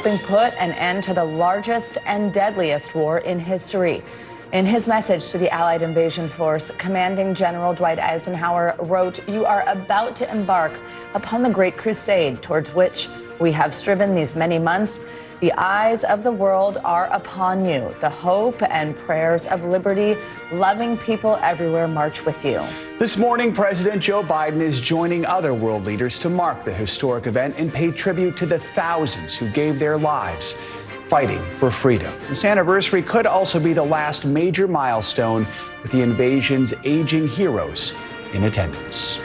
helping put an end to the largest and deadliest war in history. In his message to the Allied invasion force, Commanding General Dwight Eisenhower wrote, "You are about to embark upon the great crusade towards which we have striven these many months. The eyes of the world are upon you. The hope and prayers of liberty, loving people everywhere march with you." This morning, President Joe Biden is joining other world leaders to mark the historic event and pay tribute to the thousands who gave their lives fighting for freedom. This anniversary could also be the last major milestone with the invasion's aging heroes in attendance.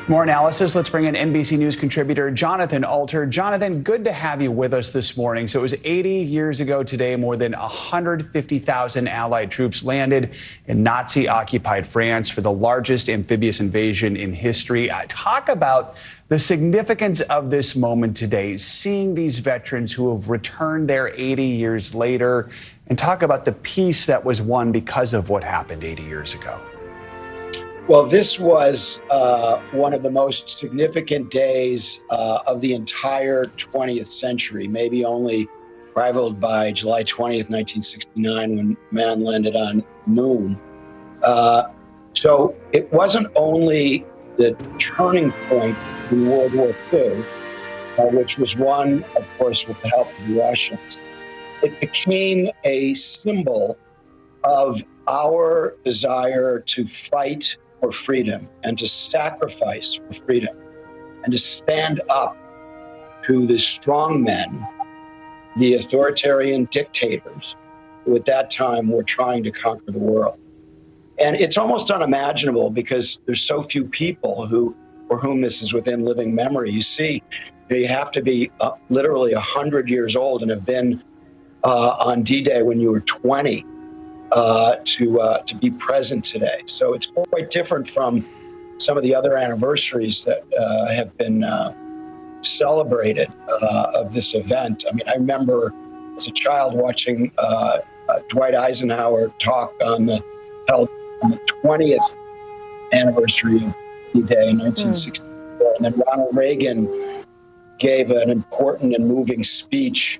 More analysis. Let's bring in NBC News contributor Jonathan Alter. Jonathan, good to have you with us this morning. So it was 80 years ago today, more than 150,000 Allied troops landed in Nazi-occupied France for the largest amphibious invasion in history. Talk about the significance of this moment today, seeing these veterans who have returned there 80 years later, and talk about the peace that was won because of what happened 80 years ago. Well, this was one of the most significant days of the entire 20th century, maybe only rivaled by July 20th, 1969, when man landed on the moon. So it wasn't only the turning point in World War II, which was won, of course, with the help of the Russians. It became a symbol of our desire to fight for freedom and to sacrifice for freedom and to stand up to the strong men, the authoritarian dictators who at that time were trying to conquer the world. And it's almost unimaginable because there's so few people for whom this is within living memory. You see, you have to be literally 100 years old and have been on D-Day when you were 20 to be present today. So it's quite different from some of the other anniversaries that have been celebrated of this event. I mean, I remember as a child watching Dwight Eisenhower talk held on the 20th anniversary of D-Day in 1964. And then Ronald Reagan gave an important and moving speech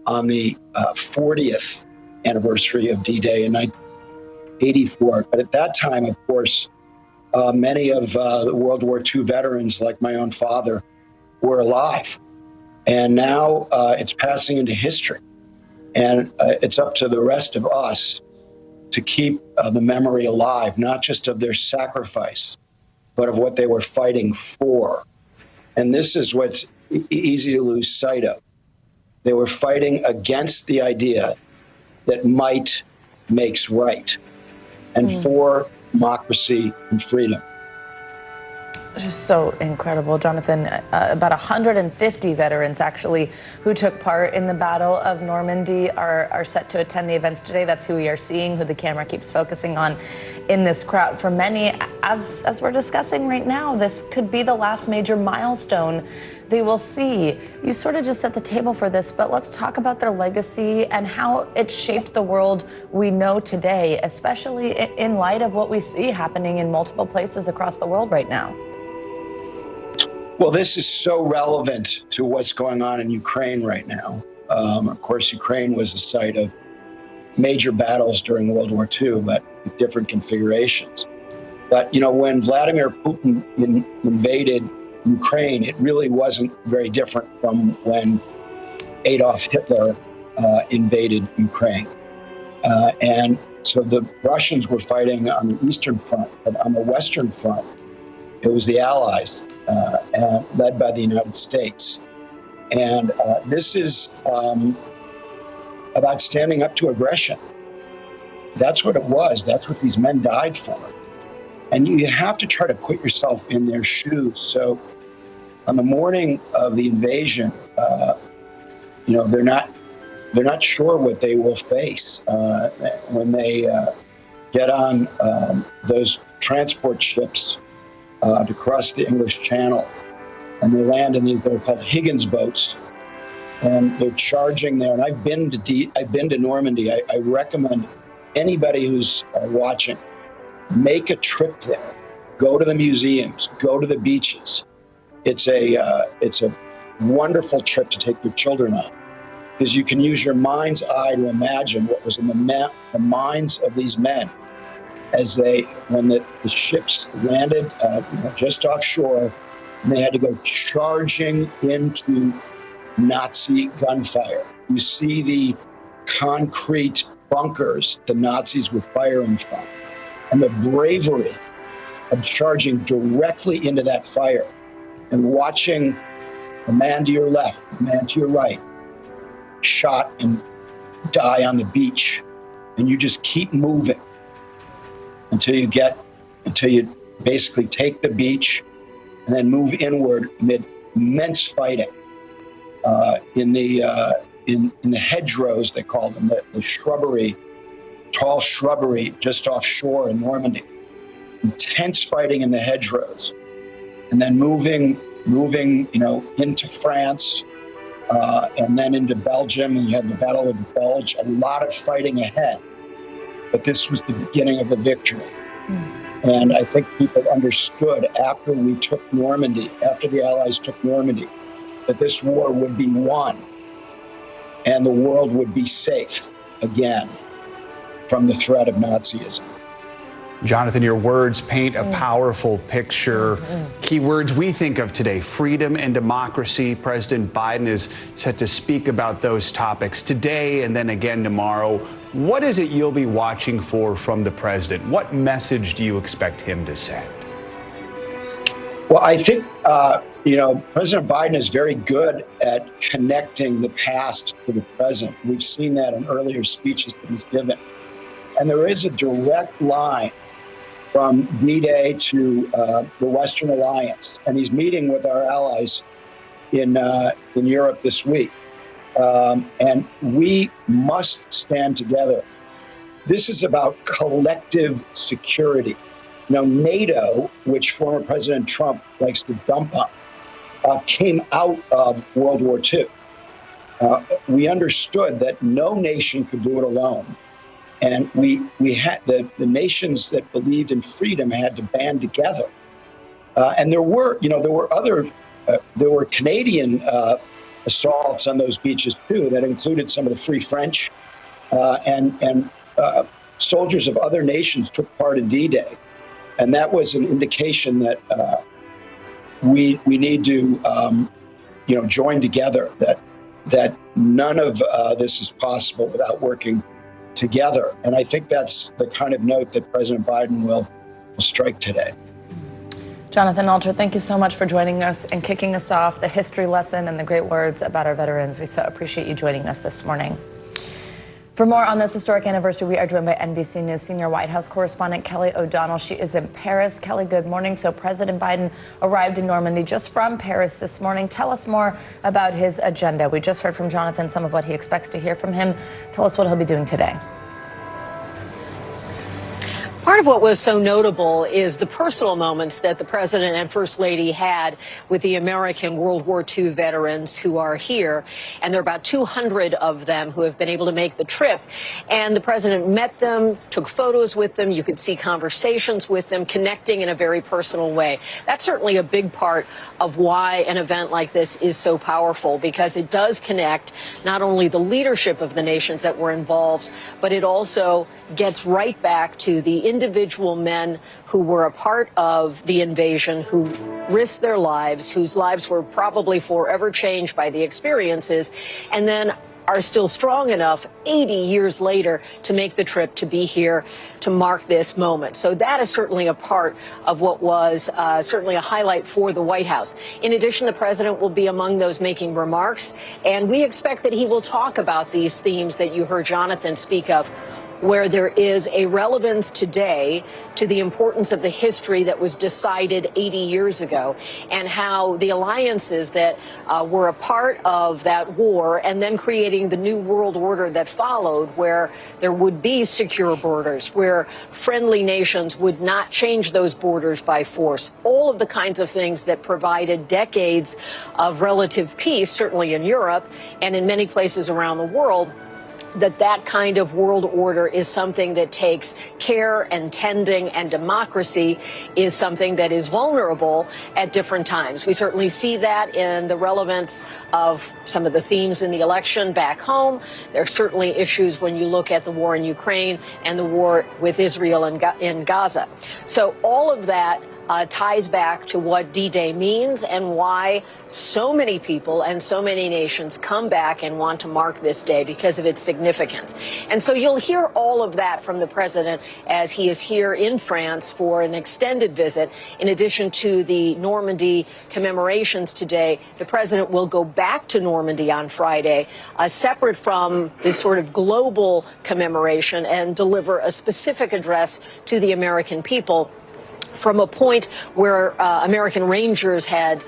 on the 40th anniversary of D-Day in 1984. But at that time, of course, many of the World War II veterans, like my own father, were alive. And now it's passing into history. And it's up to the rest of us to keep the memory alive, not just of their sacrifice, but of what they were fighting for. And this is what's easy to lose sight of. They were fighting against the idea that might makes right, and for democracy and freedom. Just so incredible, Jonathan. About 150 veterans, actually, who took part in the Battle of Normandy are set to attend the events today. That's who we are seeing, who the camera keeps focusing on in this crowd. For many, as we're discussing right now, this could be the last major milestone they will see. You sort of just set the table for this, but let's talk about their legacy and how it shaped the world we know today, especially in light of what we see happening in multiple places across the world right now. Well, this is so relevant to what's going on in Ukraine right now. Of course, Ukraine was the site of major battles during World War II, but with different configurations. But, you know, when Vladimir Putin invaded Ukraine, it really wasn't very different from when Adolf Hitler invaded Ukraine. And so the Russians were fighting on the Eastern Front, but on the Western Front, it was the Allies, led by the United States. And this is about standing up to aggression. That's what it was. That's what these men died for. And you have to try to put yourself in their shoes. So on the morning of the invasion, you know, they're not sure what they will face when they get on those transport ships to cross the English Channel, and they land in these, they're called Higgins boats, and they're charging there. And I've been to Normandy. I recommend anybody who's watching, make a trip there, go to the museums, go to the beaches. It's a wonderful trip to take your children on. because you can use your mind's eye to imagine what was in the minds of these men as when the ships landed just offshore, and they had to go charging into Nazi gunfire. You see the concrete bunkers the Nazis were firing from, and the bravery of charging directly into that fire and watching the man to your left, the man to your right, shot and die on the beach. And you just keep moving until you basically take the beach and then move inward amid immense fighting in the hedgerows, they call them, the shrubbery, tall shrubbery just offshore in Normandy. Intense fighting in the hedgerows, and then moving into France, and then into Belgium, and you had the Battle of the Bulge. A lot of fighting ahead, but this was the beginning of the victory. And I think people understood after we took Normandy, after the Allies took Normandy, that this war would be won, and the world would be safe again from the threat of Nazism. Jonathan, your words paint a powerful picture. Key words we think of today: freedom and democracy. President Biden is set to speak about those topics today and then again tomorrow. What is it you'll be watching for from the president? What message do you expect him to send? Well, I think, President Biden is very good at connecting the past to the present. We've seen that in earlier speeches that he's given. And there is a direct line from D-Day to the Western Alliance. And he's meeting with our allies in Europe this week. And we must stand together. This is about collective security. NATO, which former President Trump likes to dump on, came out of World War II. We understood that no nation could do it alone. And we had the nations that believed in freedom had to band together. And there were Canadian assaults on those beaches too, that included some of the Free French, and soldiers of other nations took part in D-Day. And that was an indication that we need to join together, that none of this is possible without working together. And I think that's the kind of note that President Biden will strike today. Jonathan Alter, thank you so much for joining us and kicking us off the history lesson and the great words about our veterans. We so appreciate you joining us this morning. For more on this historic anniversary, we are joined by NBC News senior White House correspondent Kelly O'Donnell. She is in Paris. Kelly, good morning. So President Biden arrived in Normandy just from Paris this morning. Tell us more about his agenda. We just heard from Jonathan some of what he expects to hear from him. Tell us what he'll be doing today. Part of what was so notable is the personal moments that the president and first lady had with the American World War II veterans who are here. And there are about 200 of them who have been able to make the trip. And the president met them, took photos with them. You could see conversations with them, connecting in a very personal way. That's certainly a big part of why an event like this is so powerful, because it does connect not only the leadership of the nations that were involved, but it also gets right back to the individual men who were a part of the invasion, who risked their lives, whose lives were probably forever changed by the experiences, and then are still strong enough 80 years later to make the trip to be here to mark this moment. So that is certainly a part of what was certainly a highlight for the White House. In addition, the president will be among those making remarks, and we expect that he will talk about these themes that you heard Jonathan speak of, where there is a relevance today to the importance of the history that was decided 80 years ago, and how the alliances that were a part of that war and then creating the new world order that followed, where there would be secure borders, where friendly nations would not change those borders by force. All of the kinds of things that provided decades of relative peace, certainly in Europe and in many places around the world, that kind of world order is something that takes care and tending, and democracy is something that is vulnerable at different times. We certainly see that in the relevance of some of the themes in the election back home. There are certainly issues when you look at the war in Ukraine and the war with Israel in Gaza. So all of that ties back to what D-Day means and why so many people and so many nations come back and want to mark this day because of its significance. And so you'll hear all of that from the president as he is here in France for an extended visit. In addition to the Normandy commemorations today, the president will go back to Normandy on Friday, separate from this sort of global commemoration, and deliver a specific address to the American people from a point where American Rangers had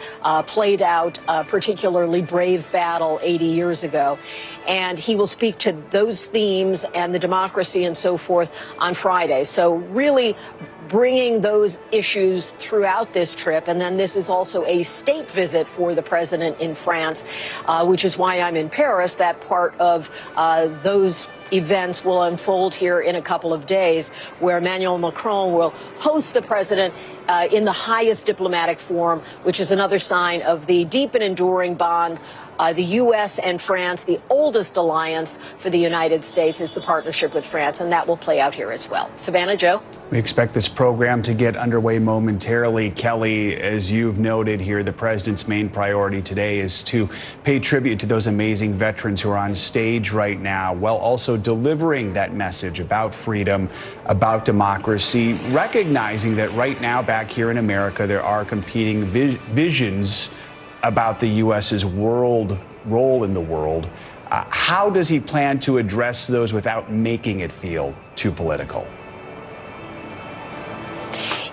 played out a particularly brave battle 80 years ago. And he will speak to those themes and the democracy and so forth on Friday. So really bringing those issues throughout this trip. And then this is also a state visit for the president in France, which is why I'm in Paris. That part of those events will unfold here in a couple of days, where Emmanuel Macron will host the president in the highest diplomatic forum, which is another sign of the deep and enduring bond. The U.S. and France, the oldest alliance for the United States, is the partnership with France, and that will play out here as well. Savannah, Joe? We expect this program to get underway momentarily. Kelly, as you've noted here, the president's main priority today is to pay tribute to those amazing veterans who are on stage right now, while also delivering that message about freedom, about democracy, recognizing that right now back here in America, there are competing visions about the U.S.'s role in the world. How does he plan to address those without making it feel too political?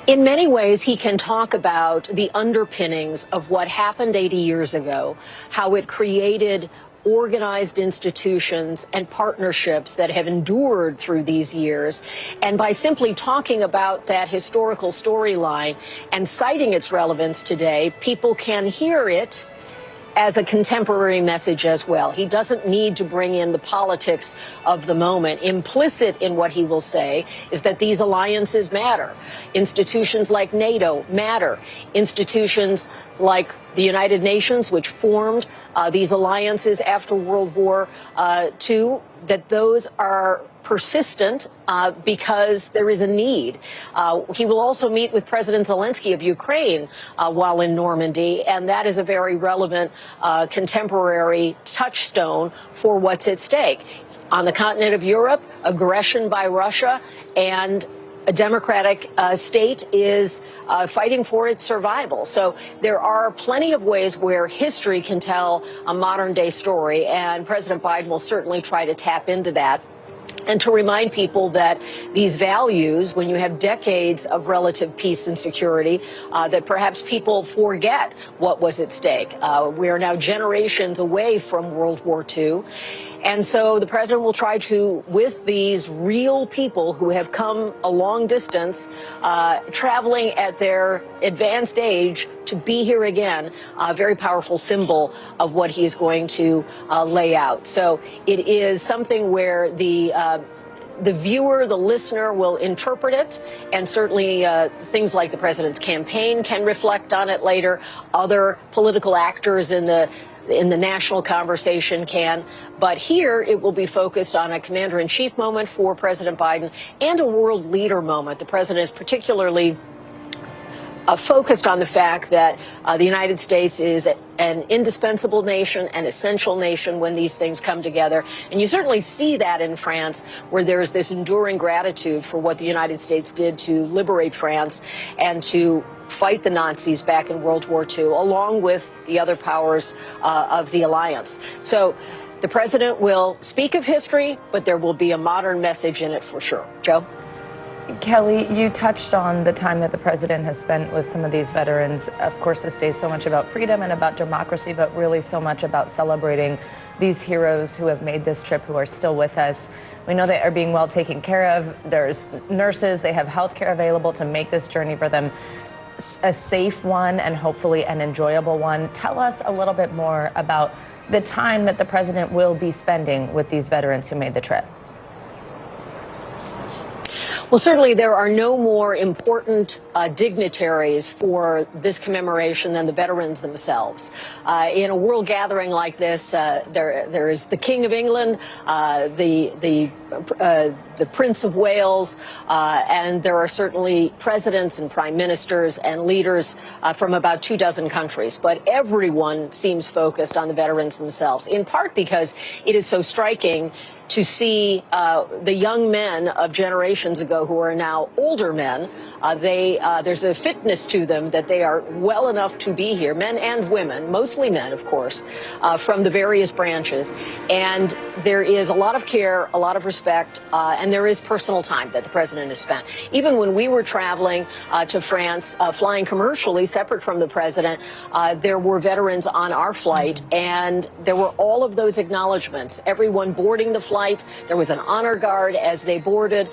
In many ways, he can talk about the underpinnings of what happened 80 years ago, how it created organized institutions and partnerships that have endured through these years. And by simply talking about that historical storyline and citing its relevance today, people can hear it as a contemporary message as well. He doesn't need to bring in the politics of the moment. Implicit in what he will say is that these alliances matter. Institutions like NATO matter. Institutions like the United Nations, which formed these alliances after World War II, that those are persistent because there is a need. He will also meet with President Zelensky of Ukraine while in Normandy, and that is a very relevant contemporary touchstone for what's at stake. On the continent of Europe, aggression by Russia and a democratic state is fighting for its survival. So there are plenty of ways where history can tell a modern day story, and President Biden will certainly try to tap into that. And to remind people that these values, when you have decades of relative peace and security, that perhaps people forget what was at stake. We are now generations away from World War II. And so the president will try to, with these real people who have come a long distance, traveling at their advanced age, to be here again, a very powerful symbol of what he is going to lay out. So it is something where the viewer, the listener, will interpret it, and certainly things like the president's campaign can reflect on it later. Other political actors in the national conversation can. But here it will be focused on a commander-in-chief moment for President Biden and a world leader moment. The president is particularly focused on the fact that the United States is an indispensable nation, an essential nation when these things come together. And you certainly see that in France, where there is this enduring gratitude for what the United States did to liberate France and to fight the Nazis back in World War II, along with the other powers of the alliance. So the president will speak of history, but there will be a modern message in it for sure. Joe? Kelly, you touched on the time that the president has spent with some of these veterans. Of course, this day is so much about freedom and about democracy, but really so much about celebrating these heroes who have made this trip, who are still with us. We know they are being well taken care of. There's nurses, they have health care available to make this journey for them a safe one and hopefully an enjoyable one. Tell us a little bit more about the time that the president will be spending with these veterans who made the trip. Well, certainly there are no more important dignitaries for this commemoration than the veterans themselves. In a world gathering like this, there is the King of England, the Prince of Wales, and there are certainly presidents and prime ministers and leaders from about 24 countries. But everyone seems focused on the veterans themselves, in part because it is so striking to see the young men of generations ago who are now older men. There's a fitness to them that they are well enough to be here, men and women, mostly men, of course, from the various branches. And there is a lot of care, a lot of respect, and there is personal time that the president has spent. Even when we were traveling to France, flying commercially, separate from the president, there were veterans on our flight, and there were all of those acknowledgments. Everyone boarding the flight, there was an honor guard as they boarded.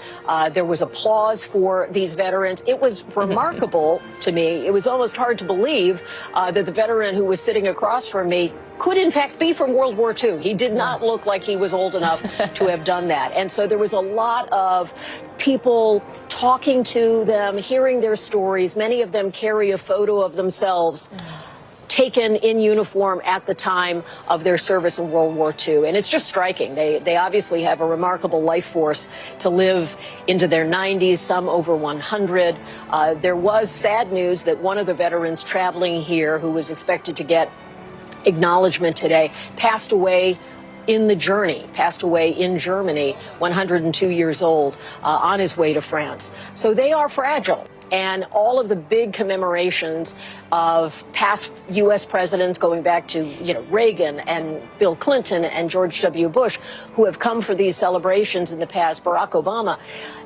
There was applause for these veterans. It was remarkable to me. It was almost hard to believe that the veteran who was sitting across from me could in fact be from World War II. He did not look like he was old enough to have done that. And so there was a lot of people talking to them, hearing their stories. Many of them carry a photo of themselves taken in uniform at the time of their service in World War II. And it's just striking. They obviously have a remarkable life force to live into their 90s, some over 100. There was sad news that one of the veterans traveling here, who was expected to get acknowledgement today, passed away in the journey, passed away in Germany, 102 years old, on his way to France. So they are fragile. And all of the big commemorations of past U.S. presidents, going back to Reagan and Bill Clinton and George W. Bush, who have come for these celebrations in the past, Barack Obama,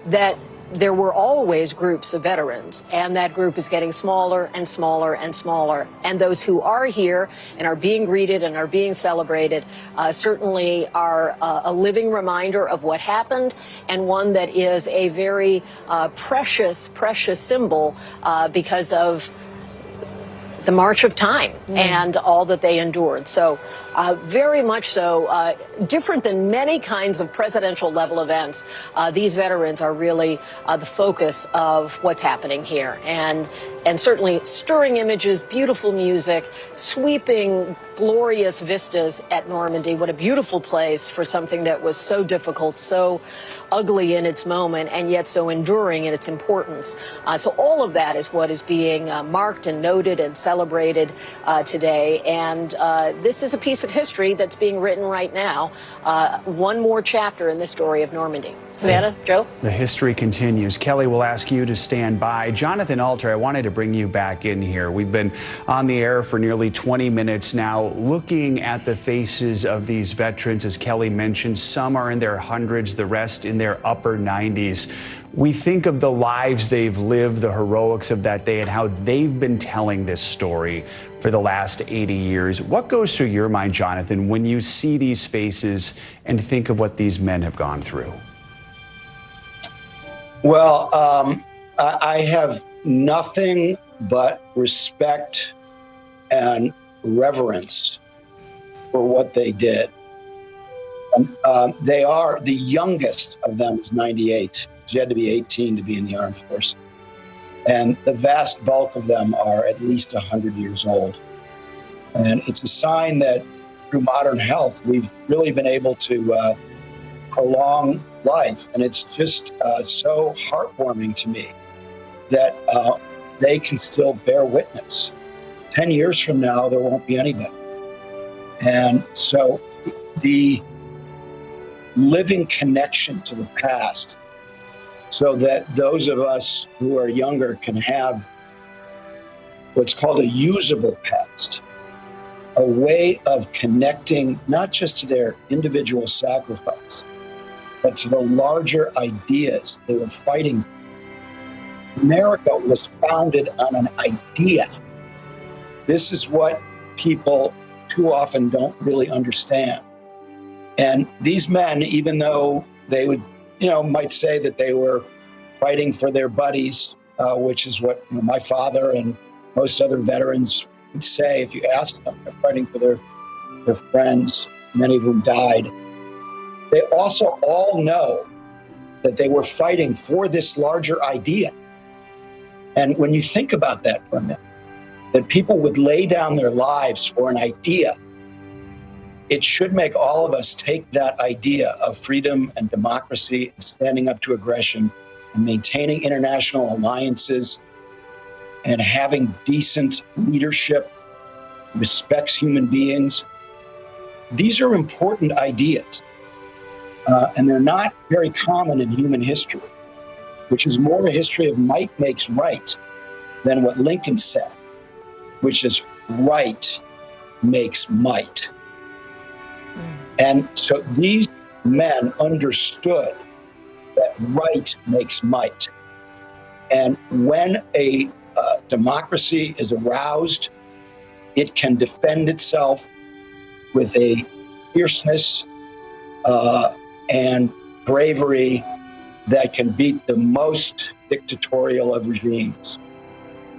that there were always groups of veterans, and that group is getting smaller and smaller and smaller. And those who are here and are being greeted and are being celebrated certainly are a living reminder of what happened, and one that is a very precious symbol because of the march of time and all that they endured. So very much so, different than many kinds of presidential level events. These veterans are really the focus of what's happening here. And certainly stirring images, beautiful music, sweeping, glorious vistas at Normandy. What a beautiful place for something that was so difficult, so ugly in its moment, and yet so enduring in its importance. So all of that is what is being marked and noted and celebrated today. And this is a piece of history that's being written right now. One more chapter in the story of Normandy. Savannah, Joe? The history continues. Kelly, we'll ask you to stand by. Jonathan Alter, I wanted to bring you back in here. We've been on the air for nearly 20 minutes now, looking at the faces of these veterans. As Kelly mentioned, some are in their hundreds, the rest in their upper 90s. We think of the lives they've lived, the heroics of that day, and how they've been telling this story for the last 80 years. What goes through your mind, Jonathan, when you see these faces and think of what these men have gone through? Well, I have nothing but respect and reverence for what they did. They are, the youngest of them is 98. You had to be 18 to be in the armed forces. And the vast bulk of them are at least 100 years old. And it's a sign that through modern health, we've really been able to prolong life. And it's just so heartwarming to me that they can still bear witness. 10 years from now, there won't be anybody. And so the living connection to the past, so that those of us who are younger can have what's called a usable past, a way of connecting not just to their individual sacrifice, but to the larger ideas they were fighting. America was founded on an idea. This is what people too often don't really understand. And these men, even though they would, might say that they were fighting for their buddies, which is what my father and most other veterans would say if you ask them. They're fighting for their friends, many of whom died. They also all know that they were fighting for this larger idea. And when you think about that for a minute, that people would lay down their lives for an idea, it should make all of us take that idea of freedom and democracy and standing up to aggression and maintaining international alliances and having decent leadership, respects human beings. These are important ideas, and they're not very common in human history, which is more a history of might makes right than what Lincoln said, which is right makes might. And so these men understood that right makes might. And when a democracy is aroused, it can defend itself with a fierceness and bravery that can beat the most dictatorial of regimes.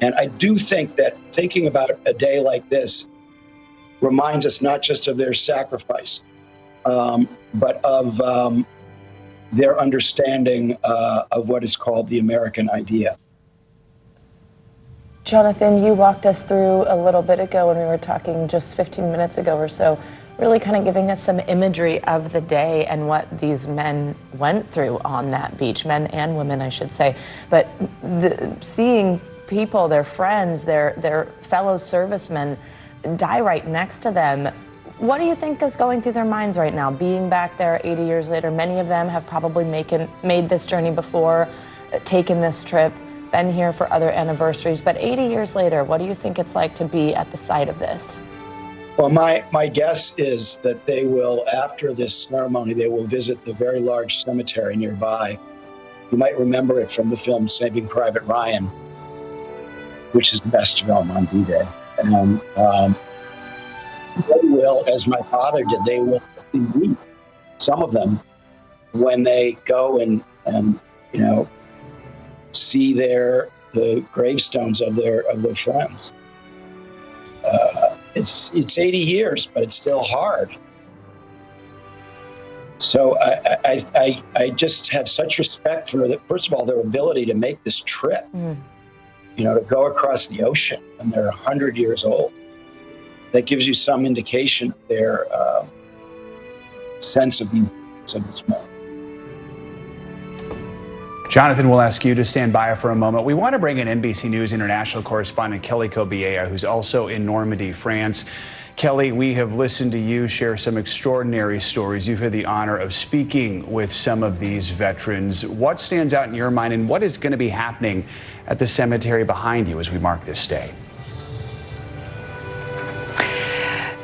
And I do think that thinking about a day like this reminds us not just of their sacrifice, but of their understanding of what is called the American idea. Jonathan, you walked us through a little bit ago when we were talking just 15 minutes ago or so, really kind of giving us some imagery of the day and what these men went through on that beach, men and women, I should say. But seeing people, their friends, their fellow servicemen die right next to them, what do you think is going through their minds right now, being back there 80 years later? Many of them have probably made this journey before, taken this trip, been here for other anniversaries, but 80 years later, what do you think it's like to be at the site of this? Well, my guess is that they will, after this ceremony, they will visit the very large cemetery nearby. You might remember it from the film Saving Private Ryan, which is the best film on D-Day. And they will, as my father did, they will weep, some of them, when they go and see the gravestones of their friends. It's 80 years, but it's still hard. So I just have such respect for first of all, their ability to make this trip. To go across the ocean when they're 100 years old. That gives you some indication of their sense of the importance of this moment. Jonathan, we'll ask you to stand by for a moment. We want to bring in NBC News international correspondent Kelly Kobieya, who's also in Normandy, France. Kelly, we have listened to you share some extraordinary stories. You've had the honor of speaking with some of these veterans. What stands out in your mind, and what is going to be happening at the cemetery behind you as we mark this day?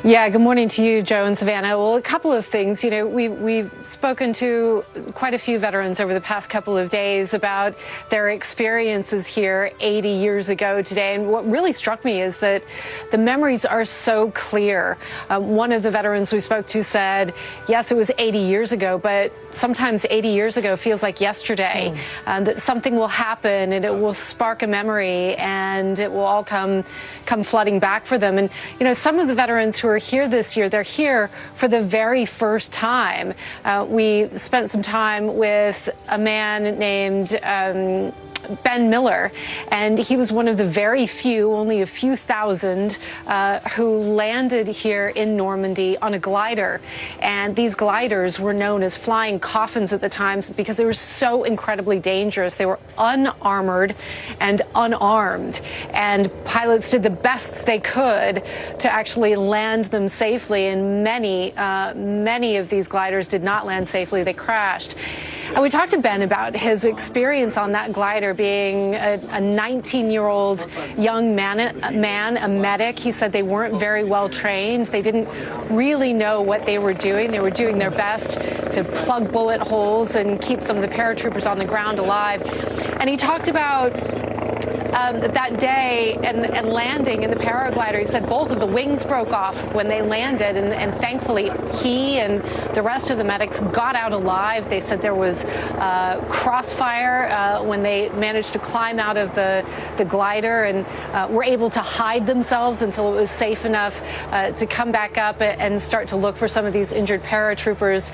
Yeah, good morning to you, Joe and Savannah. Well, a couple of things. We've spoken to quite a few veterans over the past couple of days about their experiences here 80 years ago today. And what really struck me is that the memories are so clear. One of the veterans we spoke to said, yes, it was 80 years ago, but sometimes 80 years ago feels like yesterday, that something will happen and it will spark a memory and it will all come flooding back for them. And, some of the veterans who are here this year, they're here for the very first time. We spent some time with a man named Ben Miller, and he was one of the very few, only a few thousand, who landed here in Normandy on a glider. And these gliders were known as flying coffins at the time because they were so incredibly dangerous. They were unarmored and unarmed, and pilots did the best they could to actually land them safely. And many of these gliders did not land safely. They crashed. And we talked to Ben about his experience on that glider, being a 19-year-old young man, a medic. He said they weren't very well trained. They didn't really know what they were doing. They were doing their best to plug bullet holes and keep some of the paratroopers on the ground alive. And he talked about that day and landing in the paraglider. He said both of the wings broke off when they landed, and thankfully he and the rest of the medics got out alive. They said there was crossfire when they managed to climb out of the glider and were able to hide themselves until it was safe enough to come back up and start to look for some of these injured paratroopers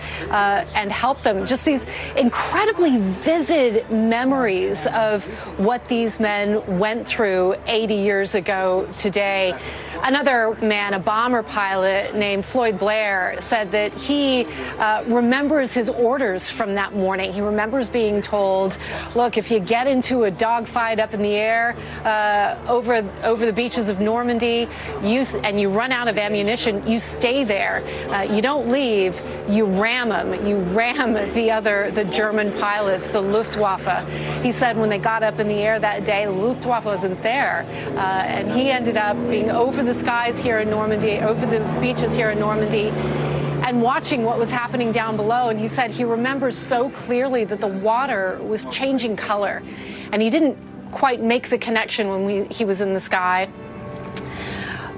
and help them. Just these incredibly vivid memories of what these men went through 80 years ago today. Another man, a bomber pilot named Floyd Blair, said that he remembers his orders from that morning. He remembers being told, look, if you get into a dogfight up in the air over the beaches of Normandy and you run out of ammunition, you stay there. You don't leave. You ram them. You ram the German pilots, the Luftwaffe. He said when they got up in the air that day, the Luftwaffe wasn't there. And he ended up being over the skies here in Normandy, over the beaches here in Normandy, and watching what was happening down below. And he said he remembers so clearly that the water was changing color. And he didn't quite make the connection when he was in the sky.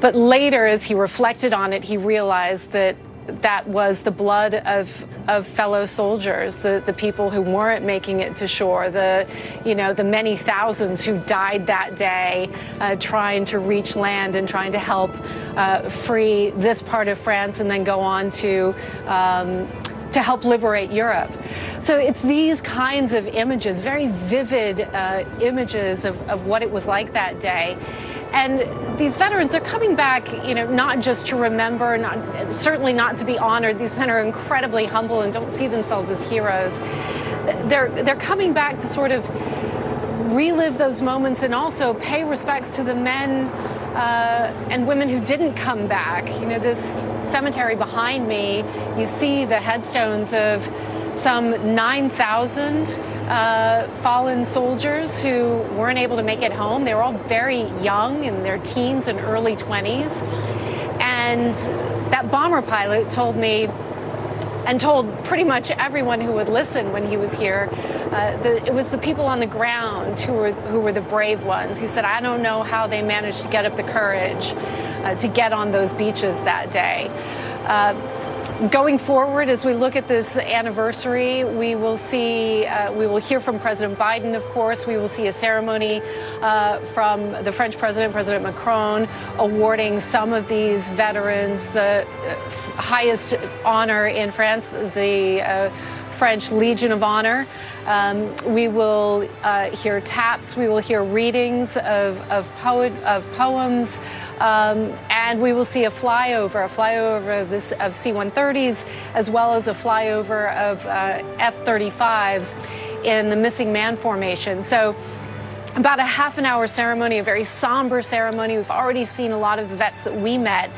But later, as he reflected on it, he realized that that was the blood of fellow soldiers, the people who weren't making it to shore, the many thousands who died that day trying to reach land and trying to help free this part of France and then go on to help liberate Europe. So it's these kinds of images, very vivid images of what it was like that day. And these veterans are coming back, not just to remember, certainly not to be honored. These men are incredibly humble and don't see themselves as heroes. They're coming back to sort of relive those moments and also pay respects to the men and women who didn't come back. This cemetery behind me, you see the headstones of some 9,000 fallen soldiers who weren't able to make it home. They were all very young, in their teens and early 20s. And that bomber pilot told me, and told pretty much everyone who would listen when he was here, that it was the people on the ground who were the brave ones. He said, I don't know how they managed to get up the courage to get on those beaches that day. Going forward, as we look at this anniversary, we will hear from President Biden, of course. We will see a ceremony from the French president, President Macron, awarding some of these veterans the highest honor in France, the French Legion of Honor. We will hear taps. We will hear readings of poems. And we will see a flyover of C-130s, as well as a flyover of F-35s in the missing man formation. So about a half-an-hour ceremony, a very somber ceremony. We've already seen a lot of the vets that we met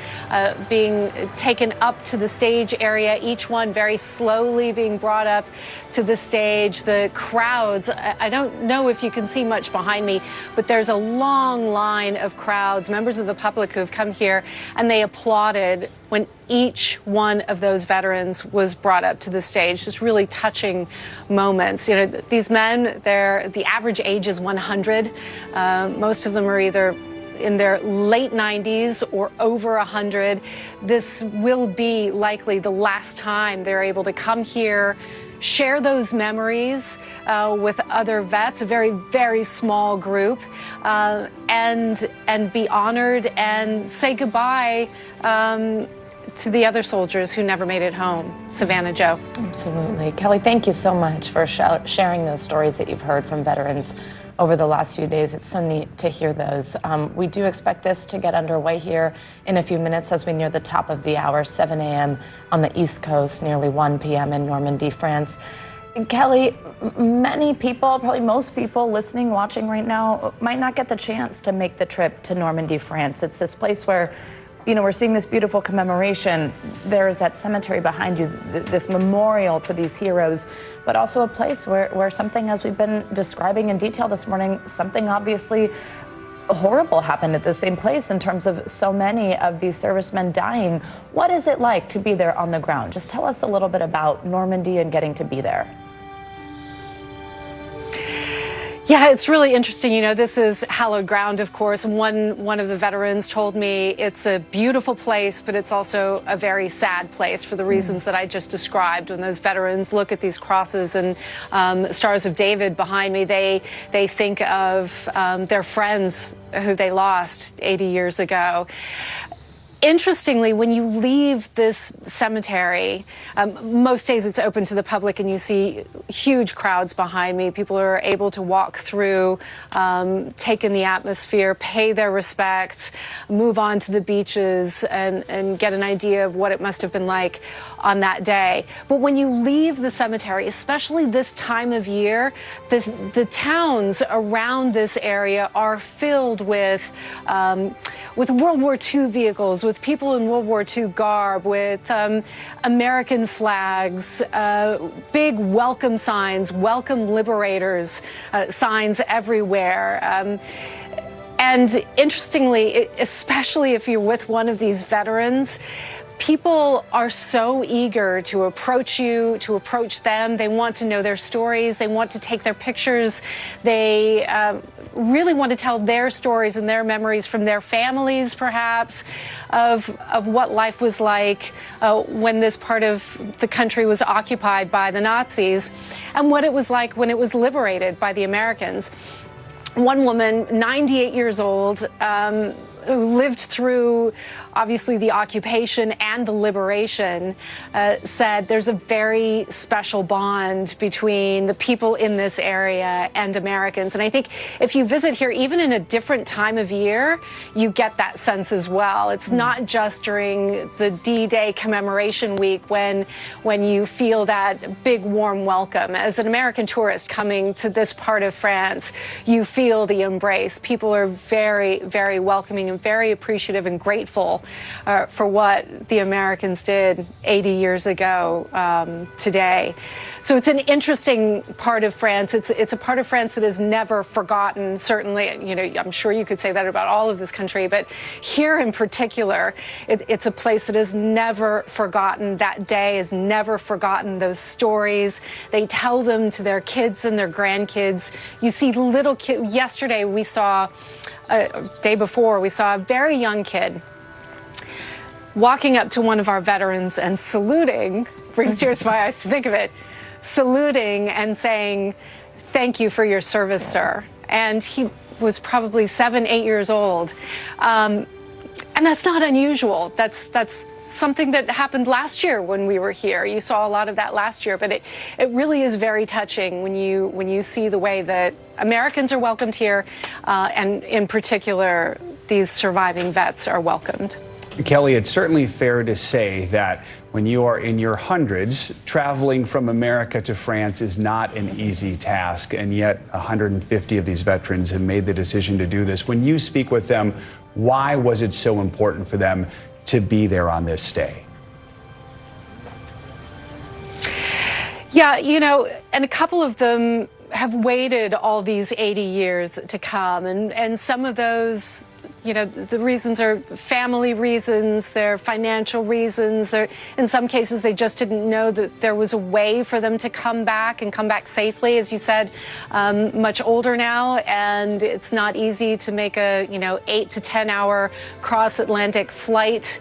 being taken up to the stage area, each one very slowly being brought up to the stage. The crowds, I don't know if you can see much behind me, but there's a long line of crowds, members of the public who have come here, and they applauded when each one of those veterans was brought up to the stage. Just really touching moments. These men, the average age is 100. Most of them are either in their late 90s or over 100. This will be likely the last time they're able to come here, share those memories with other vets, a very, very small group, and be honored and say goodbye to the other soldiers who never made it home. Savannah, Joe. Absolutely. Kelly, thank you so much for sharing those stories that you've heard from veterans over the last few days. It's so neat to hear those. We do expect this to get underway here in a few minutes as we near the top of the hour, 7 a.m. on the East Coast, nearly 1 p.m. in Normandy, France. Kelly, many people, probably most people listening, watching right now, might not get the chance to make the trip to Normandy, France. It's this place where we're seeing this beautiful commemoration. There is that cemetery behind you, this memorial to these heroes, but also a place where something, as we've been describing in detail this morning, something obviously horrible happened at the same place in terms of so many of these servicemen dying. What is it like to be there on the ground? Just tell us a little bit about Normandy and getting to be there. Yeah, it's really interesting. You know, this is hallowed ground, of course. One of the veterans told me it's a beautiful place, but it's also a very sad place for the reasons that I just described. When those veterans look at these crosses and Stars of David behind me, they think of their friends who they lost 80 years ago. Interestingly, when you leave this cemetery, most days it's open to the public and you see huge crowds behind me. People are able to walk through, take in the atmosphere, pay their respects, move on to the beaches and get an idea of what it must have been like on that day. But when you leave the cemetery, especially this time of year, the towns around this area are filled with World War II vehicles, with people in World War II garb, with American flags, big welcome signs, welcome liberators signs everywhere. And interestingly, especially if you're with one of these veterans, people are so eager to approach you, to approach them. They want to know their stories. They want to take their pictures. They really want to tell their stories and their memories from their families, perhaps, of what life was like when this part of the country was occupied by the Nazis and what it was like when it was liberated by the Americans. One woman, 98 years old, who lived through, obviously, the occupation and the liberation, said there's a very special bond between the people in this area and Americans. And I think if you visit here, even in a different time of year, you get that sense as well. It's not just during the D-Day commemoration week when you feel that big warm welcome. As an American tourist coming to this part of France, you feel the embrace. People are very, very welcoming and very appreciative and grateful for what the Americans did 80 years ago today. So it's an interesting part of France. It's a part of France that is never forgotten. Certainly, you know, I'm sure you could say that about all of this country, but here in particular, it's a place that is never forgotten. That day is never forgotten. Those stories, they tell them to their kids and their grandkids. You see little kids. Yesterday we saw, day before, we saw a very young kid walking up to one of our veterans and saluting, brings tears to my eyes to think of it, saluting and saying, "Thank you for your service, sir." And he was probably 7, 8 years old. And that's not unusual. That's something that happened last year when we were here. You saw a lot of that last year, but it really is very touching when you see the way that Americans are welcomed here, and in particular, these surviving vets are welcomed. Kelly, it's certainly fair to say that when you are in your hundreds, traveling from America to France is not an easy task, and yet 150 of these veterans have made the decision to do this. When you speak with them, why was it so important for them to be there on this day? Yeah, you know, and a couple of them have waited all these 80 years to come, and some of those, you know, the reasons are family reasons, they're financial reasons. In some cases, they just didn't know that there was a way for them to come back and come back safely. As you said, much older now, and it's not easy to make a 8 to 10 hour cross-Atlantic flight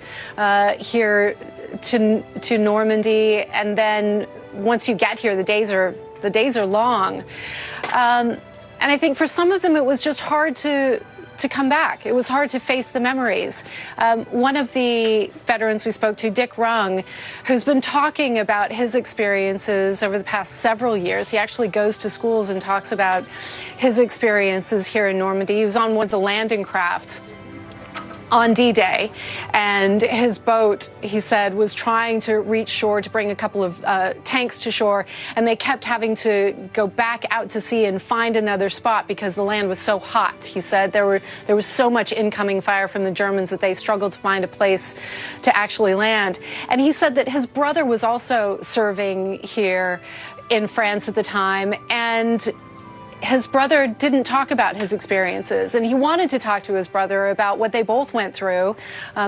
here to Normandy, and then once you get here, the days are long. And I think for some of them, it was just hard to come back. It was hard to face the memories. One of the veterans we spoke to, Dick Rung, who's been talking about his experiences over the past several years. He actually goes to schools and talks about his experiences here in Normandy. He was on one of the landing crafts on D-Day, and his boat, he said, was trying to reach shore to bring a couple of tanks to shore, and they kept having to go back out to sea and find another spot because the land was so hot. He said there was so much incoming fire from the Germans that they struggled to find a place to actually land. And he said that his brother was also serving here in France at the time, and his brother didn't talk about his experiences, and he wanted to talk to his brother about what they both went through,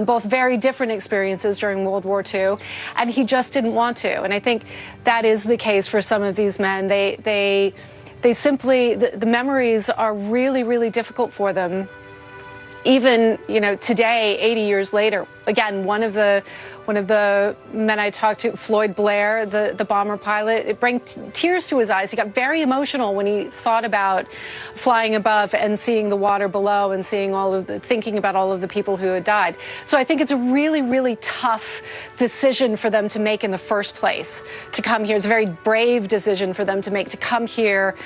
both very different experiences during World War II, and he just didn't want to. And I think that is the case for some of these men. They they simply, the memories are really, really difficult for them. Even, today, 80 years later, again, one of the men I talked to, Floyd Blair, the bomber pilot, it brought tears to his eyes. He got very emotional when he thought about flying above and seeing the water below and seeing thinking about all of the people who had died. So I think it's a really, really tough decision for them to make in the first place, to come here. It's a very brave decision for them to make, to come here,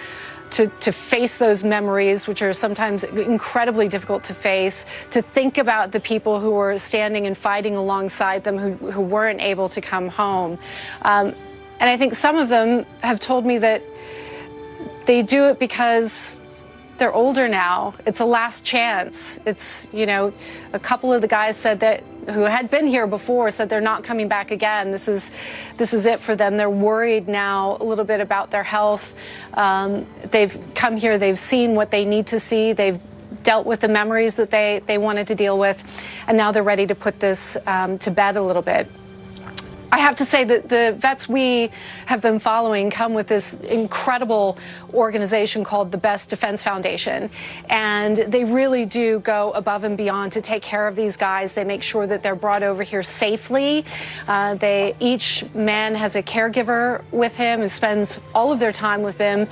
to face those memories, which are sometimes incredibly difficult to face, to think about the people who were standing and fighting alongside them who weren't able to come home. And I think some of them have told me that they do it because they're older now. It's a last chance. It's, a couple of the guys said that, who had been here before, said they're not coming back again. This is it for them. They're worried now a little bit about their health. They've come here, they've seen what they need to see, they've dealt with the memories that they wanted to deal with, and now they're ready to put this to bed a little bit. I have to say that the vets we have been following come with this incredible organization called the Best Defense Foundation. And they really do go above and beyond to take care of these guys. They make sure that they're brought over here safely. Each man has a caregiver with him who spends all of their time with them,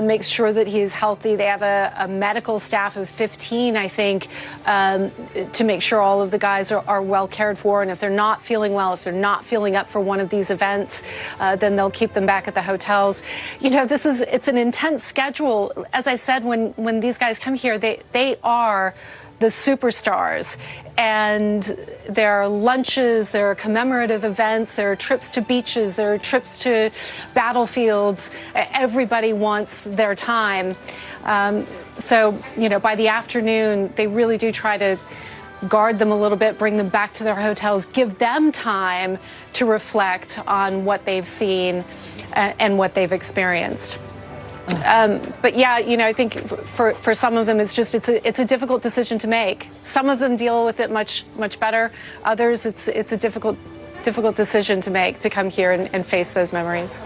makes sure that he is healthy. They have a medical staff of 15, I think, to make sure all of the guys are well cared for. And if they're not feeling well, if they're not feeling up for one of these events, then they'll keep them back at the hotels. It's an intense schedule. As I said, when these guys come here, they are the superstars, and there are lunches, there are commemorative events, there are trips to beaches, there are trips to battlefields. Everybody wants their time. So by the afternoon, they really do try to guard them a little bit, bring them back to their hotels, give them time to reflect on what they've seen and what they've experienced. But yeah, I think for some of them, it's a difficult decision to make. Some of them deal with it much better. Others, it's a difficult decision to make, to come here and face those memories.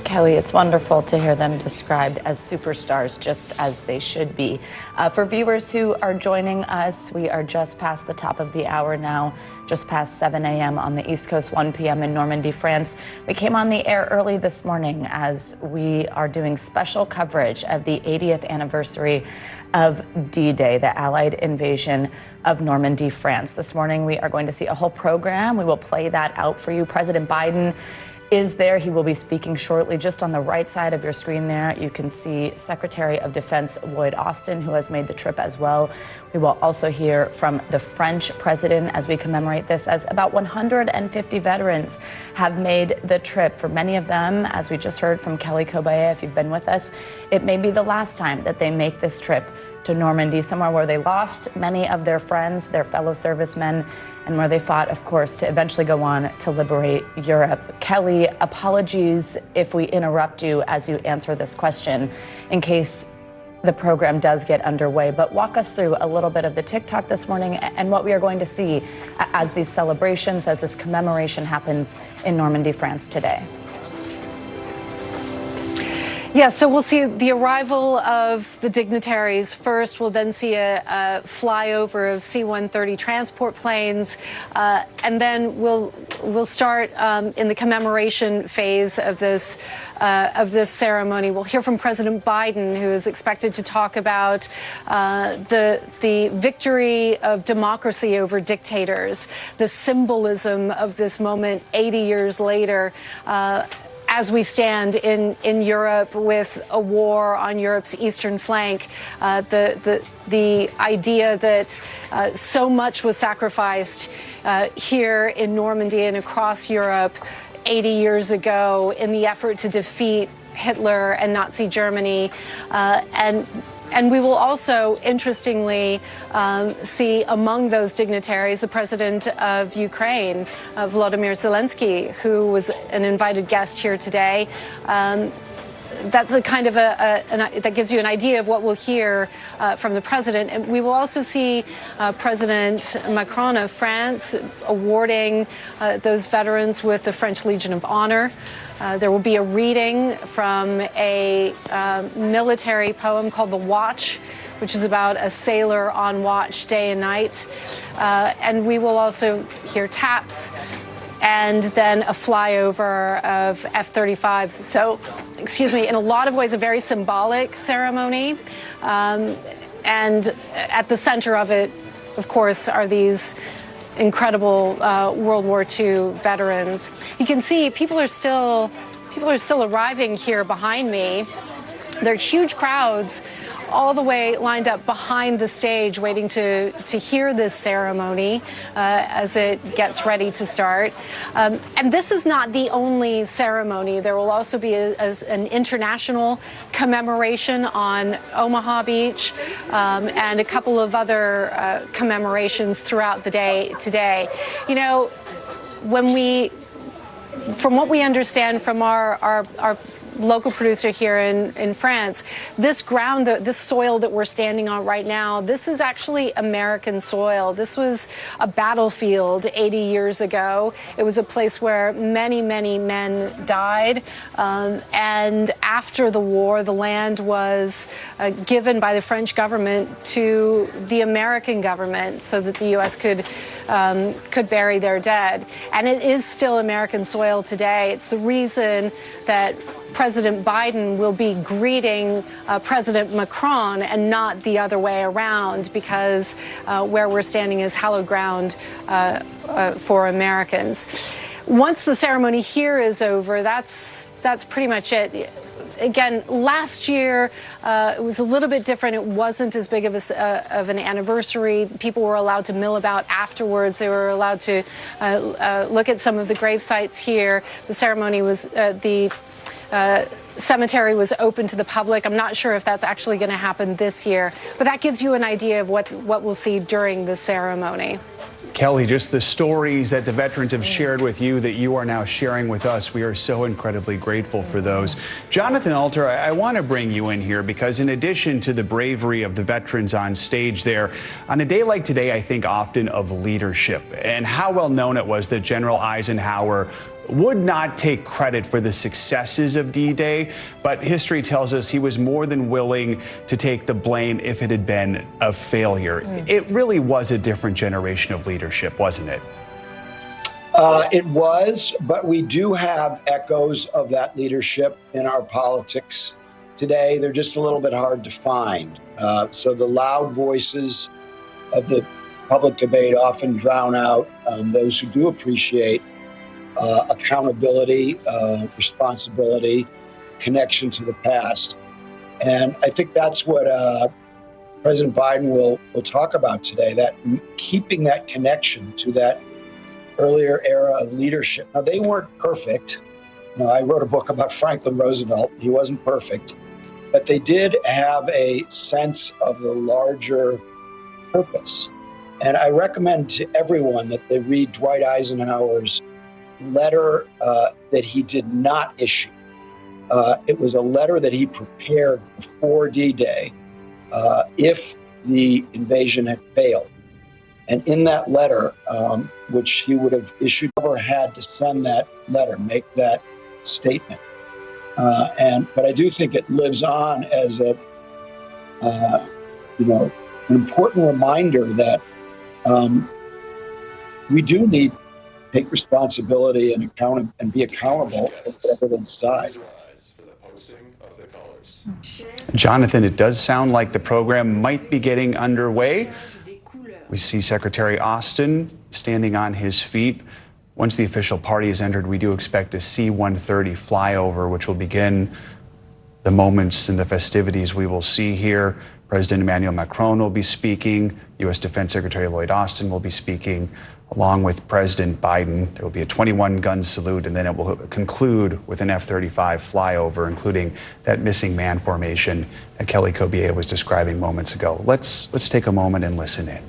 Kelly, it's wonderful to hear them described as superstars, just as they should be. For viewers who are joining us, we are just past the top of the hour now, just past 7 a.m. on the East Coast, 1 p.m. in Normandy, France. We came on the air early this morning as we are doing special coverage of the 80th anniversary of D-Day, the Allied invasion of Normandy, France. This morning, we are going to see a whole program. We will play that out for you. President Biden is there. He will be speaking shortly. Just on the right side of your screen there, you can see Secretary of Defense Lloyd Austin, who has made the trip as well. We will also hear from the French president as we commemorate this, as about 150 veterans have made the trip. For many of them, as we just heard from Kelly Kobaye, if you've been with us, it may be the last time that they make this trip to Normandy, somewhere where they lost many of their friends, their fellow servicemen, and where they fought, of course, to eventually go on to liberate Europe. Kelly, apologies if we interrupt you as you answer this question in case the program does get underway, but walk us through a little bit of the TikTok this morning and what we are going to see as these celebrations, as this commemoration happens in Normandy, France today. Yeah, so we'll see the arrival of the dignitaries first. We'll then see a flyover of C-130 transport planes, and then we'll start in the commemoration phase of this ceremony. We'll hear from President Biden, who is expected to talk about the victory of democracy over dictators, the symbolism of this moment 80 years later. As we stand in Europe with a war on Europe's eastern flank, the idea that so much was sacrificed here in Normandy and across Europe 80 years ago in the effort to defeat Hitler and Nazi Germany, and we will also, interestingly, see among those dignitaries the president of Ukraine, Volodymyr Zelensky, who was an invited guest here today. that's a kind of that gives you an idea of what we'll hear from the president. And we will also see President Macron of France awarding those veterans with the French Legion of Honor. There will be a reading from a military poem called The Watch, which is about a sailor on watch day and night. And we will also hear taps and then a flyover of F-35s. So, excuse me, in a lot of ways, a very symbolic ceremony. And at the center of it, of course, are these incredible World War II veterans. You can see people are still arriving here behind me. There are huge crowds all the way lined up behind the stage waiting to hear this ceremony as it gets ready to start. And this is not the only ceremony. There will also be an international commemoration on Omaha Beach and a couple of other commemorations throughout the day today. You know, from what we understand from our local producer here in France, this ground, this soil that we're standing on right now, this is actually American soil. This was a battlefield 80 years ago. It was a place where many, many men died. And after the war, the land was given by the French government to the American government so that the U.S. could bury their dead. And it is still American soil today. It's the reason that President Biden will be greeting President Macron and not the other way around, because where we're standing is hallowed ground for Americans. Once the ceremony here is over, that's pretty much it. Again, last year it was a little bit different. It wasn't as big of an anniversary. People were allowed to mill about afterwards. They were allowed to look at some of the grave sites here. The ceremony was cemetery was open to the public. I'm not sure if that's actually going to happen this year, but that gives you an idea of what we'll see during the ceremony. Kelly, just the stories that the veterans have shared with you that you are now sharing with us, we are so incredibly grateful for those. Jonathan Alter, I want to bring you in here because in addition to the bravery of the veterans on stage there, on a day like today, I think often of leadership and how well known it was that General Eisenhower would not take credit for the successes of D-Day, but history tells us he was more than willing to take the blame if it had been a failure. It really was a different generation of leadership, wasn't it? It was, but we do have echoes of that leadership in our politics today. They're just a little bit hard to find. So the loud voices of the public debate often drown out those who do appreciate accountability, responsibility, connection to the past. And I think that's what President Biden will talk about today, that keeping that connection to that earlier era of leadership. Now, they weren't perfect. You know, I wrote a book about Franklin Roosevelt. He wasn't perfect, but they did have a sense of the larger purpose. And I recommend to everyone that they read Dwight Eisenhower's letter that he did not issue. It was a letter that he prepared before D-Day if the invasion had failed. And in that letter, which he would have issued, never had to send that letter, make that statement. But I do think it lives on as an important reminder that we do need take responsibility and be accountable for whatever they decide. Jonathan, it does sound like the program might be getting underway. We see Secretary Austin standing on his feet. Once the official party is entered, we do expect a C-130 flyover, which will begin the moments and the festivities we will see here. President Emmanuel Macron will be speaking. U.S. Defense Secretary Lloyd Austin will be speaking, along with President Biden. There will be a 21-gun salute, and then it will conclude with an F-35 flyover, including that missing man formation that Kelly Cobiella was describing moments ago. Let's take a moment and listen in.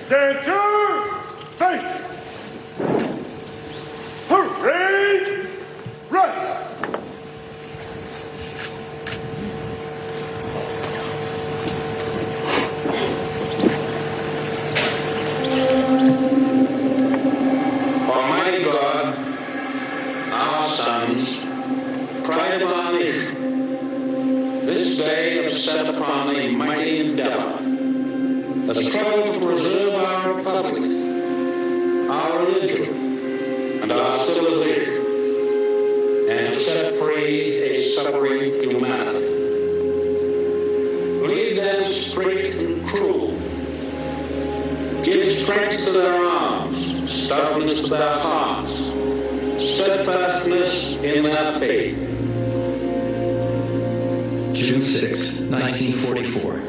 Center, face. Parade, right. Almighty God, our sons, pride of our nation, this day is set upon a mighty endeavor, the struggle to preserve our republic, our religion, and our civilization, and to set free a suffering humanity. Lead them straight and true. Give strength to their arms, stoutness to their hearts, steadfastness in their faith. June 6, 1944,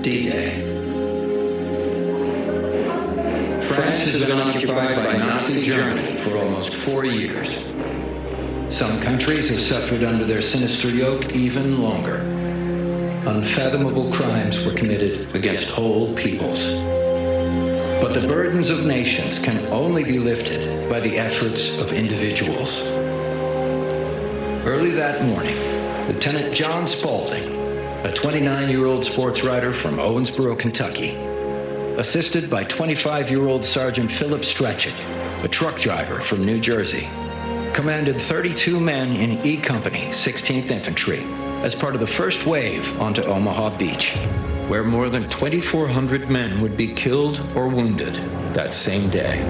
D-Day. France has been occupied by Nazi Germany for almost 4 years. Some countries have suffered under their sinister yoke even longer. Unfathomable crimes were committed against whole peoples. But the burdens of nations can only be lifted by the efforts of individuals. Early that morning, Lieutenant John Spaulding, a 29-year-old sports writer from Owensboro, Kentucky, assisted by 25-year-old Sergeant Philip Stretchick, a truck driver from New Jersey, commanded 32 men in E Company, 16th Infantry, as part of the first wave onto Omaha Beach, where more than 2,400 men would be killed or wounded that same day.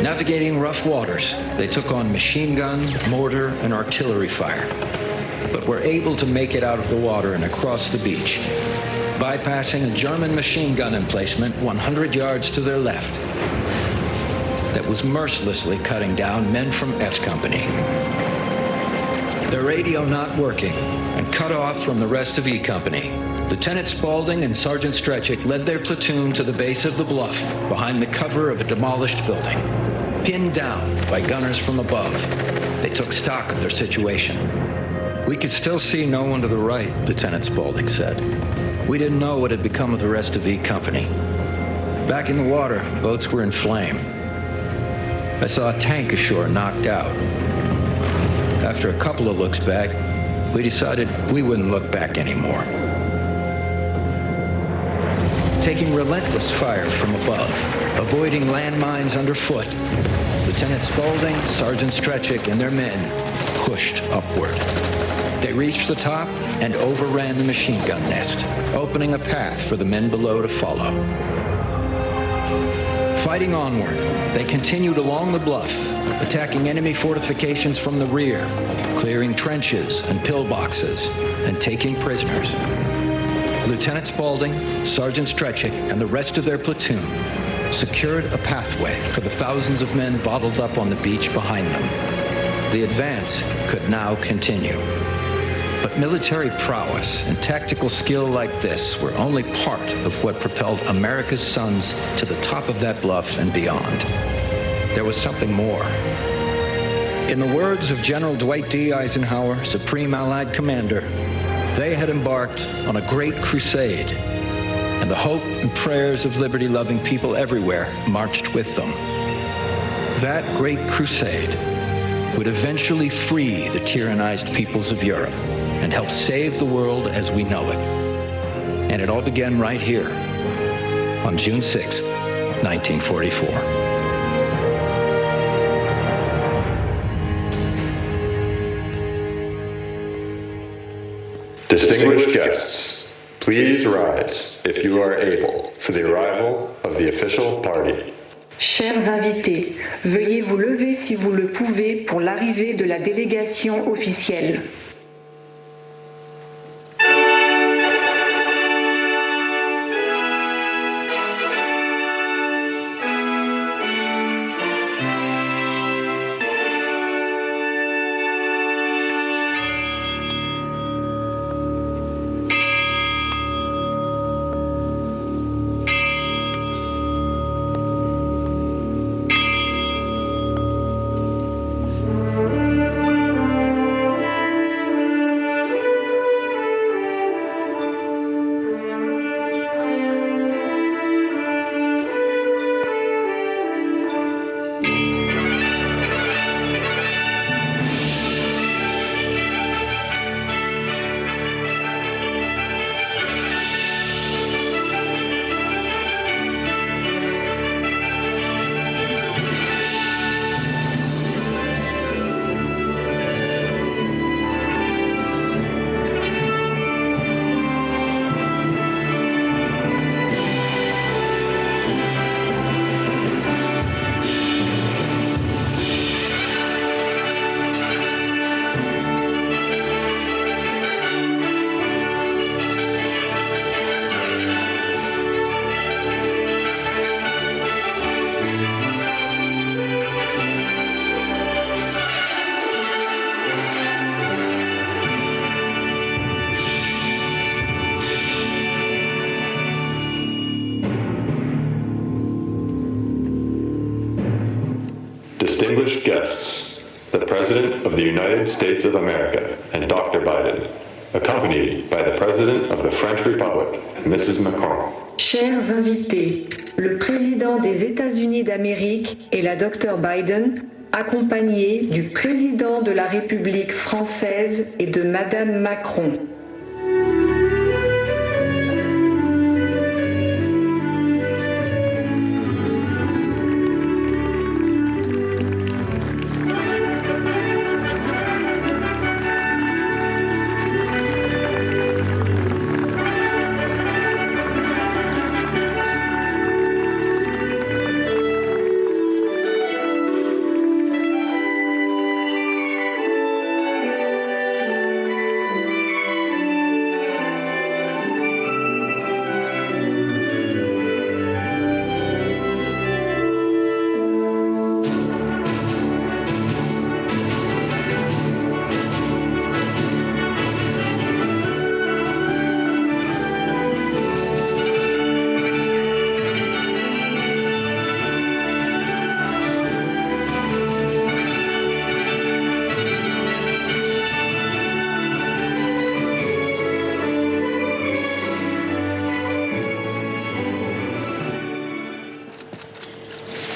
Navigating rough waters, they took on machine gun, mortar, and artillery fire, but were able to make it out of the water and across the beach, bypassing a German machine gun emplacement 100 yards to their left that was mercilessly cutting down men from F Company. Their radio not working and cut off from the rest of E Company, Lieutenant Spaulding and Sergeant Stretchick led their platoon to the base of the bluff behind the cover of a demolished building. Pinned down by gunners from above, they took stock of their situation. "We could still see no one to the right," Lieutenant Spaulding said. "We didn't know what had become of the rest of E Company. Back in the water, boats were in flame. I saw a tank ashore knocked out. After a couple of looks back, we decided we wouldn't look back anymore." Taking relentless fire from above, avoiding landmines underfoot, Lieutenant Spaulding, Sergeant Stretchick, and their men pushed upward. They reached the top and overran the machine gun nest, opening a path for the men below to follow. Fighting onward, they continued along the bluff, attacking enemy fortifications from the rear, clearing trenches and pillboxes, and taking prisoners. Lieutenant Spaulding, Sergeant Stretchick, and the rest of their platoon secured a pathway for the thousands of men bottled up on the beach behind them. The advance could now continue. But military prowess and tactical skill like this were only part of what propelled America's sons to the top of that bluff and beyond. There was something more. In the words of General Dwight D. Eisenhower, Supreme Allied Commander, they had embarked on a great crusade, and the hope and prayers of liberty-loving people everywhere marched with them. That great crusade would eventually free the tyrannized peoples of Europe and help save the world as we know it. And it all began right here on June 6th, 1944. Distinguished guests, please rise, if you are able, for the arrival of the official party. Chers invités, veuillez vous lever si vous le pouvez pour l'arrivée de la délégation officielle. Distinguished guests, the President of the United States of America and Dr. Biden, accompanied by the President of the French Republic, Mrs. Macron. Chers invités, le Président des États-Unis d'Amérique et la Dr. Biden, accompagnés du Président de la République française et de Madame Macron.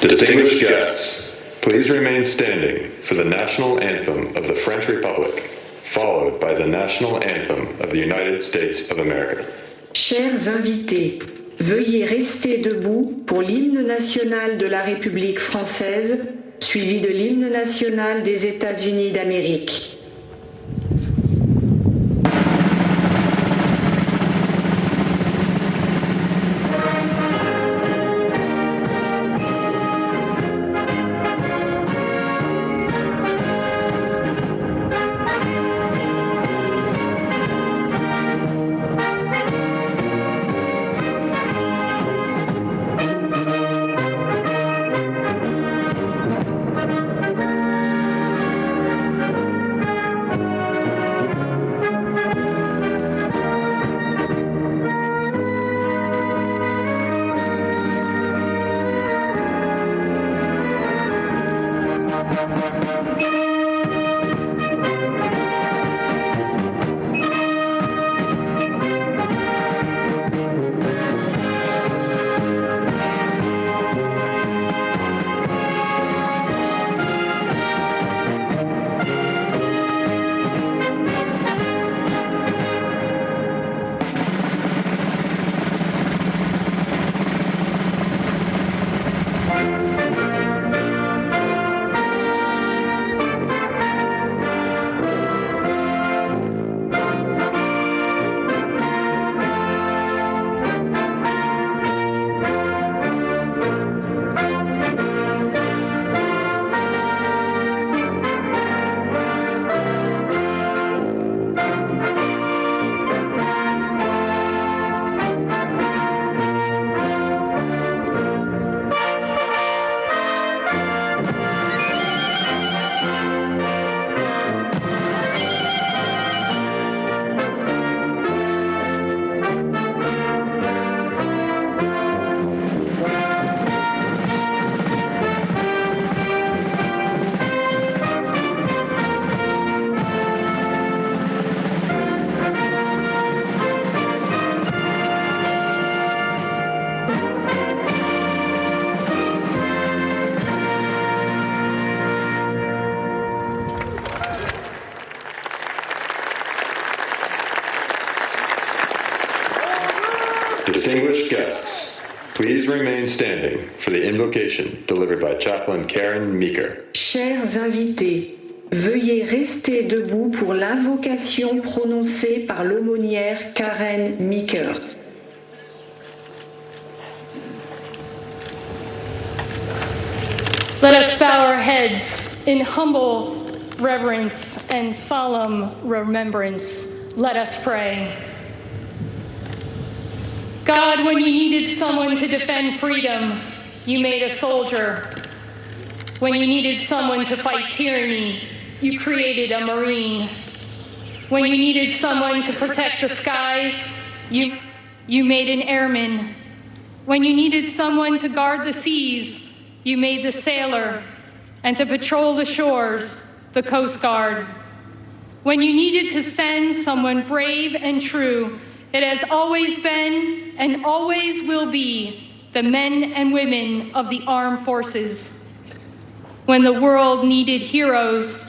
Distinguished guests, please remain standing for the national anthem of the French Republic, followed by the national anthem of the United States of America. Chers invités, veuillez rester debout pour l'hymne national de la République française, suivi de l'hymne national des États-Unis d'Amérique. Distinguished guests, please remain standing for the invocation delivered by Chaplain Karen Meeker. Chers invités, veuillez rester debout pour l'invocation prononcée par l'aumônière Karen Meeker. Let us bow our heads in humble reverence and solemn remembrance. Let us pray. God, when you needed someone to defend freedom, you made a soldier. When you needed someone to fight tyranny, you created a Marine. When you needed someone to protect the skies, you made an airman. When you needed someone to guard the seas, you made the sailor. and to patrol the shores, the Coast Guard. When you needed to send someone brave and true, it has always been and always will be the men and women of the armed forces. When the world needed heroes,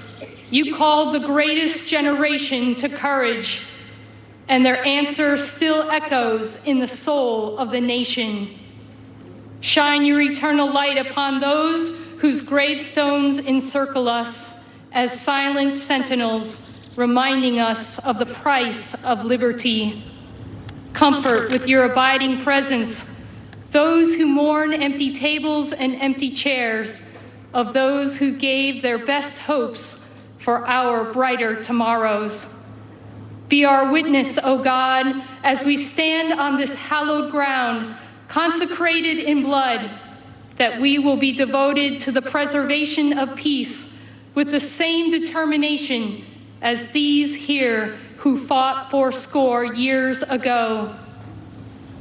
you called the greatest generation to courage, and their answer still echoes in the soul of the nation. Shine your eternal light upon those whose gravestones encircle us as silent sentinels, reminding us of the price of liberty. Comfort with your abiding presence those who mourn empty tables and empty chairs, of those who gave their best hopes for our brighter tomorrows. Be our witness, O God, as we stand on this hallowed ground, consecrated in blood, that we will be devoted to the preservation of peace with the same determination as these here who fought fourscore years ago.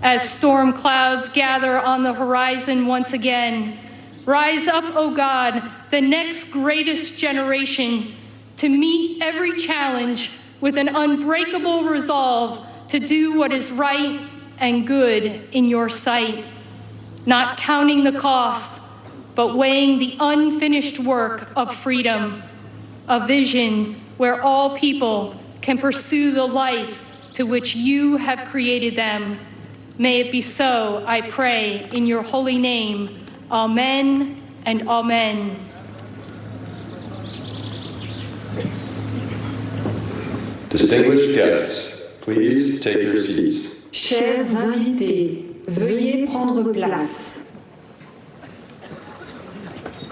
As storm clouds gather on the horizon once again, rise up, O God, the next greatest generation, to meet every challenge with an unbreakable resolve to do what is right and good in your sight, not counting the cost, but weighing the unfinished work of freedom, a vision where all people can pursue the life to which you have created them. May it be so, I pray, in your holy name. Amen and amen. Distinguished guests, please take your seats. Chers invités, veuillez prendre place.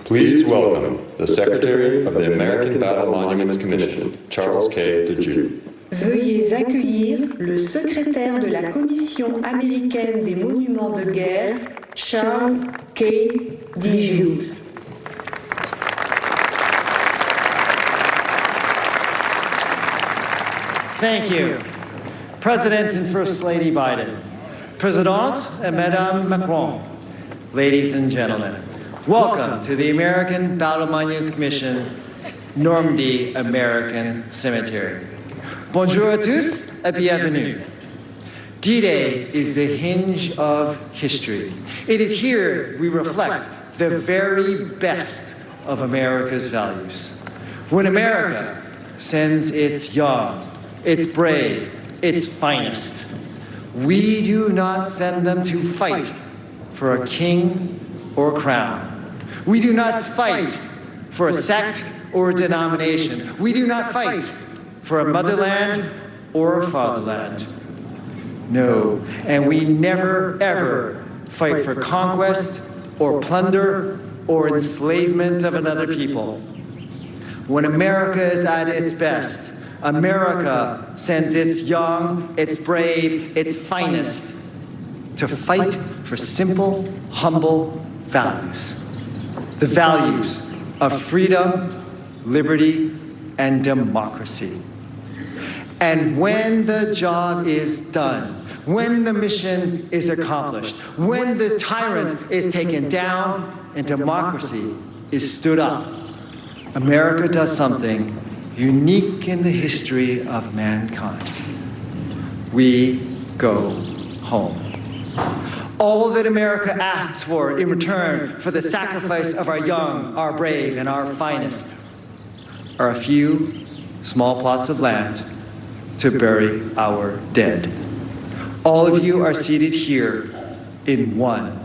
Please welcome the Secretary of the American Battle Monuments Commission, Charles K. DeJude. Veuillez accueillir le secrétaire de la Commission américaine des monuments de guerre, Charles K. DeJude. Thank you. President and First Lady Biden, Présidente et Madame Macron, ladies and gentlemen, welcome to the American Battle Monuments Commission, Normandy American Cemetery. Bonjour à tous et bienvenue. D-Day is the hinge of history. It is here we reflect the very best of America's values. When America sends its young, its brave, its finest, we do not send them to fight for a king or a crown. We do not fight for a sect or a denomination. We do not fight for a motherland or a fatherland. No, and we never, ever fight for conquest or plunder or enslavement of another people. When America is at its best, America sends its young, its brave, its finest to fight for simple, humble values. The values of freedom, liberty, and democracy. And when the job is done, when the mission is accomplished, when the tyrant is taken down and democracy is stood up, America does something unique in the history of mankind. We go home. All that America asks for in return for the sacrifice of our young, our brave, and our finest are a few small plots of land to bury our dead. All of you are seated here in one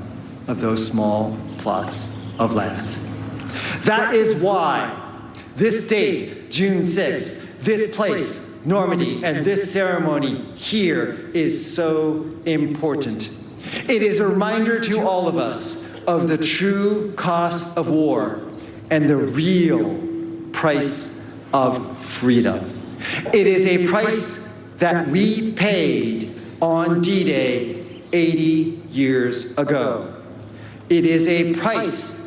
of those small plots of land. That is why this date, June 6th, this place, Normandy, and this ceremony here is so important. It is a reminder to all of us of the true cost of war and the real price of freedom. It is a price that we paid on D-Day 80 years ago. It is a price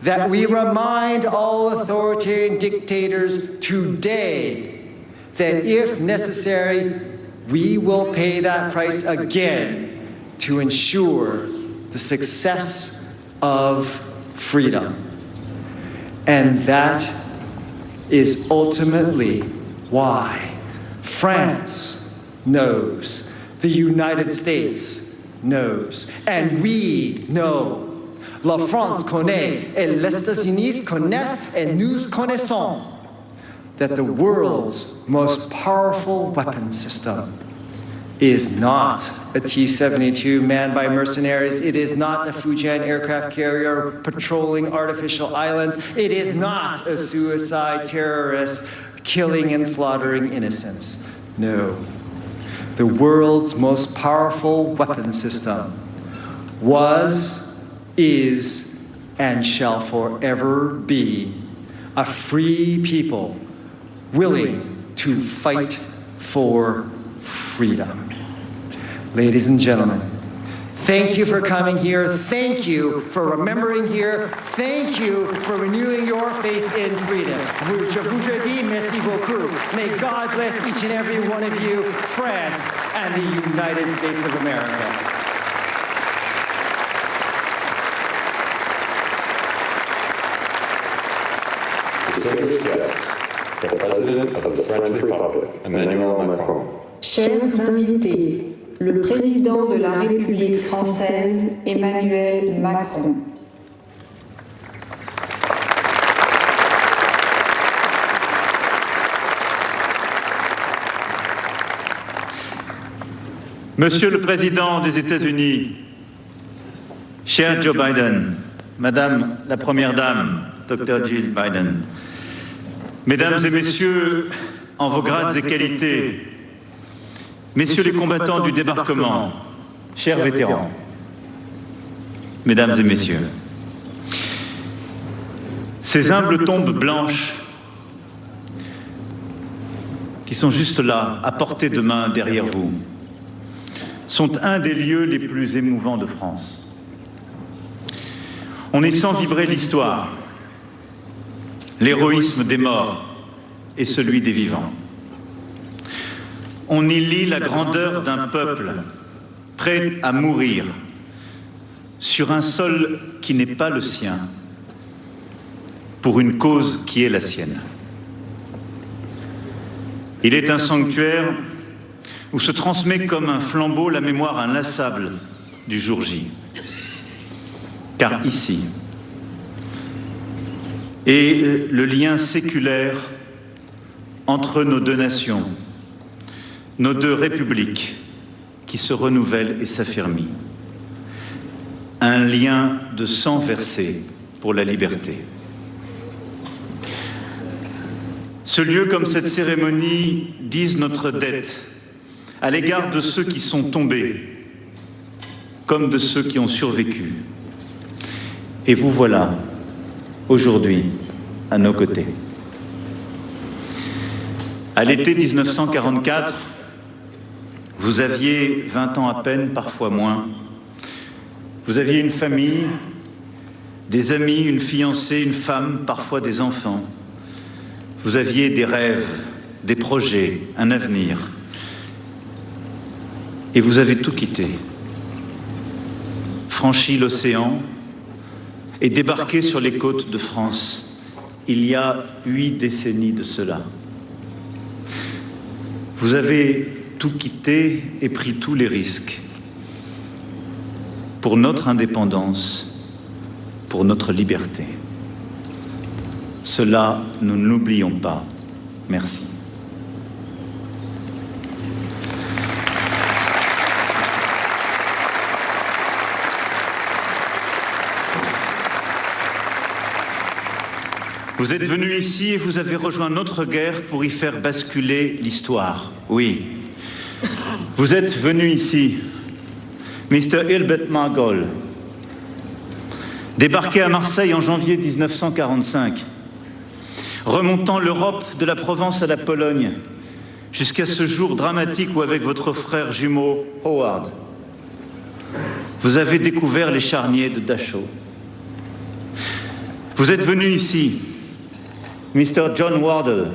that we remind all authoritarian dictators today that if necessary, we will pay that price again to ensure the success of freedom. And that is ultimately why France knows, the United States knows, and we know. La France connaît, et les États-Unis connaissent, et nous connaissons that the world's most powerful weapon system is not a T-72 manned by mercenaries. It is not a Fujian aircraft carrier patrolling artificial islands. It is not a suicide terrorist killing and slaughtering innocents. No. The world's most powerful weapon system was, is, and shall forever be a free people willing to fight for freedom. Ladies and gentlemen, thank you for coming here. Thank you for remembering here. Thank you for renewing your faith in freedom. Je voudrais dire merci beaucoup. May God bless each and every one of you, France and the United States of America. Distinguished guests, the President of the French Republic, Emmanuel Macron. Chers invités, le président de la République française, Emmanuel Macron. Monsieur le Président des États-Unis, cher Joe Biden, Madame la Première Dame, Dr. Jill Biden, Mesdames et Messieurs, en vos grades et qualités, Messieurs les combattants du débarquement, chers vétérans, Mesdames et Messieurs, ces humbles tombes blanches qui sont juste là, à portée de main derrière vous, sont un des lieux les plus émouvants de France. On y sent vibrer l'histoire, l'héroïsme des morts et celui des vivants. On y lit la grandeur d'un peuple prêt à mourir sur un sol qui n'est pas le sien, pour une cause qui est la sienne. Il est un sanctuaire où se transmet comme un flambeau la mémoire inlassable du jour J. Car ici est le lien séculaire entre nos deux nations, nos deux républiques qui se renouvellent et s'affirment. Un lien de sang versé pour la liberté. Ce lieu comme cette cérémonie disent notre dette à l'égard de ceux qui sont tombés, comme de ceux qui ont survécu. Et vous voilà, aujourd'hui, à nos côtés. À l'été 1944, vous aviez 20 ans à peine, parfois moins. Vous aviez une famille, des amis, une fiancée, une femme, parfois des enfants. Vous aviez des rêves, des projets, un avenir. Et vous avez tout quitté, franchi l'océan et débarqué sur les côtes de France, il y a 8 décennies de cela. Vous avez tout quitté et pris tous les risques pour notre indépendance, pour notre liberté. Cela, nous ne l'oublions pas. Merci. Vous êtes venu ici et vous avez rejoint notre guerre pour y faire basculer l'histoire. Oui. Vous êtes venu ici, Mr. Hilbert Margol, débarqué à Marseille en janvier 1945, remontant l'Europe de la Provence à la Pologne, jusqu'à ce jour dramatique où, avec votre frère jumeau Howard, vous avez découvert les charniers de Dachau. Vous êtes venu ici, Mr. John Wardle,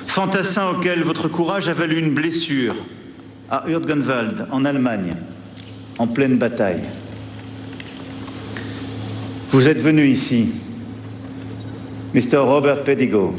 fantassin auquel votre courage a valu une blessure à Hürtgenwald, en Allemagne, en pleine bataille. Vous êtes venu ici, Mr. Robert Pedigo.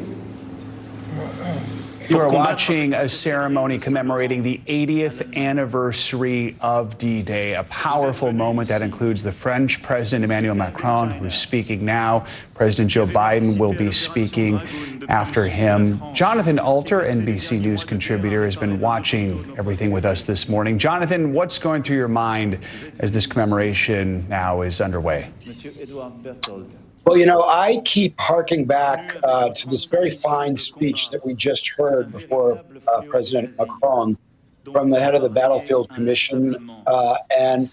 You are watching a ceremony commemorating the 80th anniversary of D-Day, a powerful moment that includes the French President Emmanuel Macron, who's speaking now. President Joe Biden will be speaking after him. Jonathan Alter, NBC News contributor, has been watching everything with us this morning. Jonathan, what's going through your mind as this commemoration now is underway? Well, you know, I keep harking back to this very fine speech that we just heard before President Macron from the head of the Battlefield Commission. And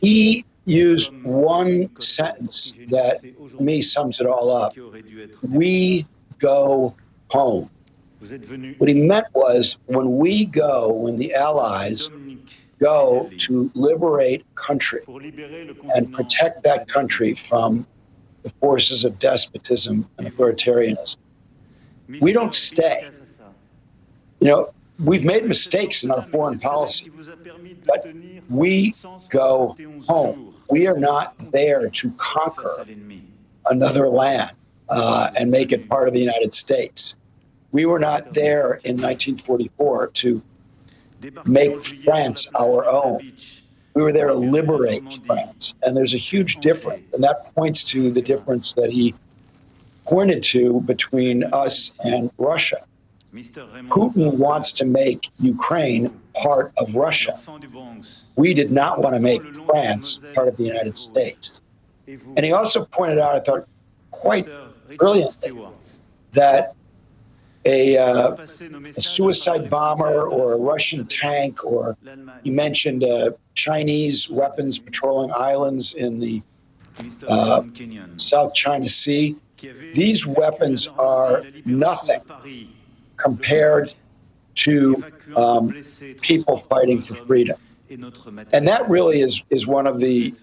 he used one sentence that, to me, sums it all up. We go home. What he meant was when the Allies go to liberate a country and protect that country from the forces of despotism and authoritarianism, we don't stay. You know, we've made mistakes in our foreign policy, but we go home. We are not there to conquer another land and make it part of the United States. We were not there in 1944 to make France our own. We were there to liberate France. And there's a huge difference. And that points to the difference that he pointed to between us and Russia. Putin wants to make Ukraine part of Russia. We did not want to make France part of the United States. And he also pointed out, I thought, quite brilliantly, that a suicide bomber or a Russian tank, or he mentioned Chinese weapons patrolling islands in the South China Sea. These weapons are nothing compared to people fighting for freedom. And that really is one of the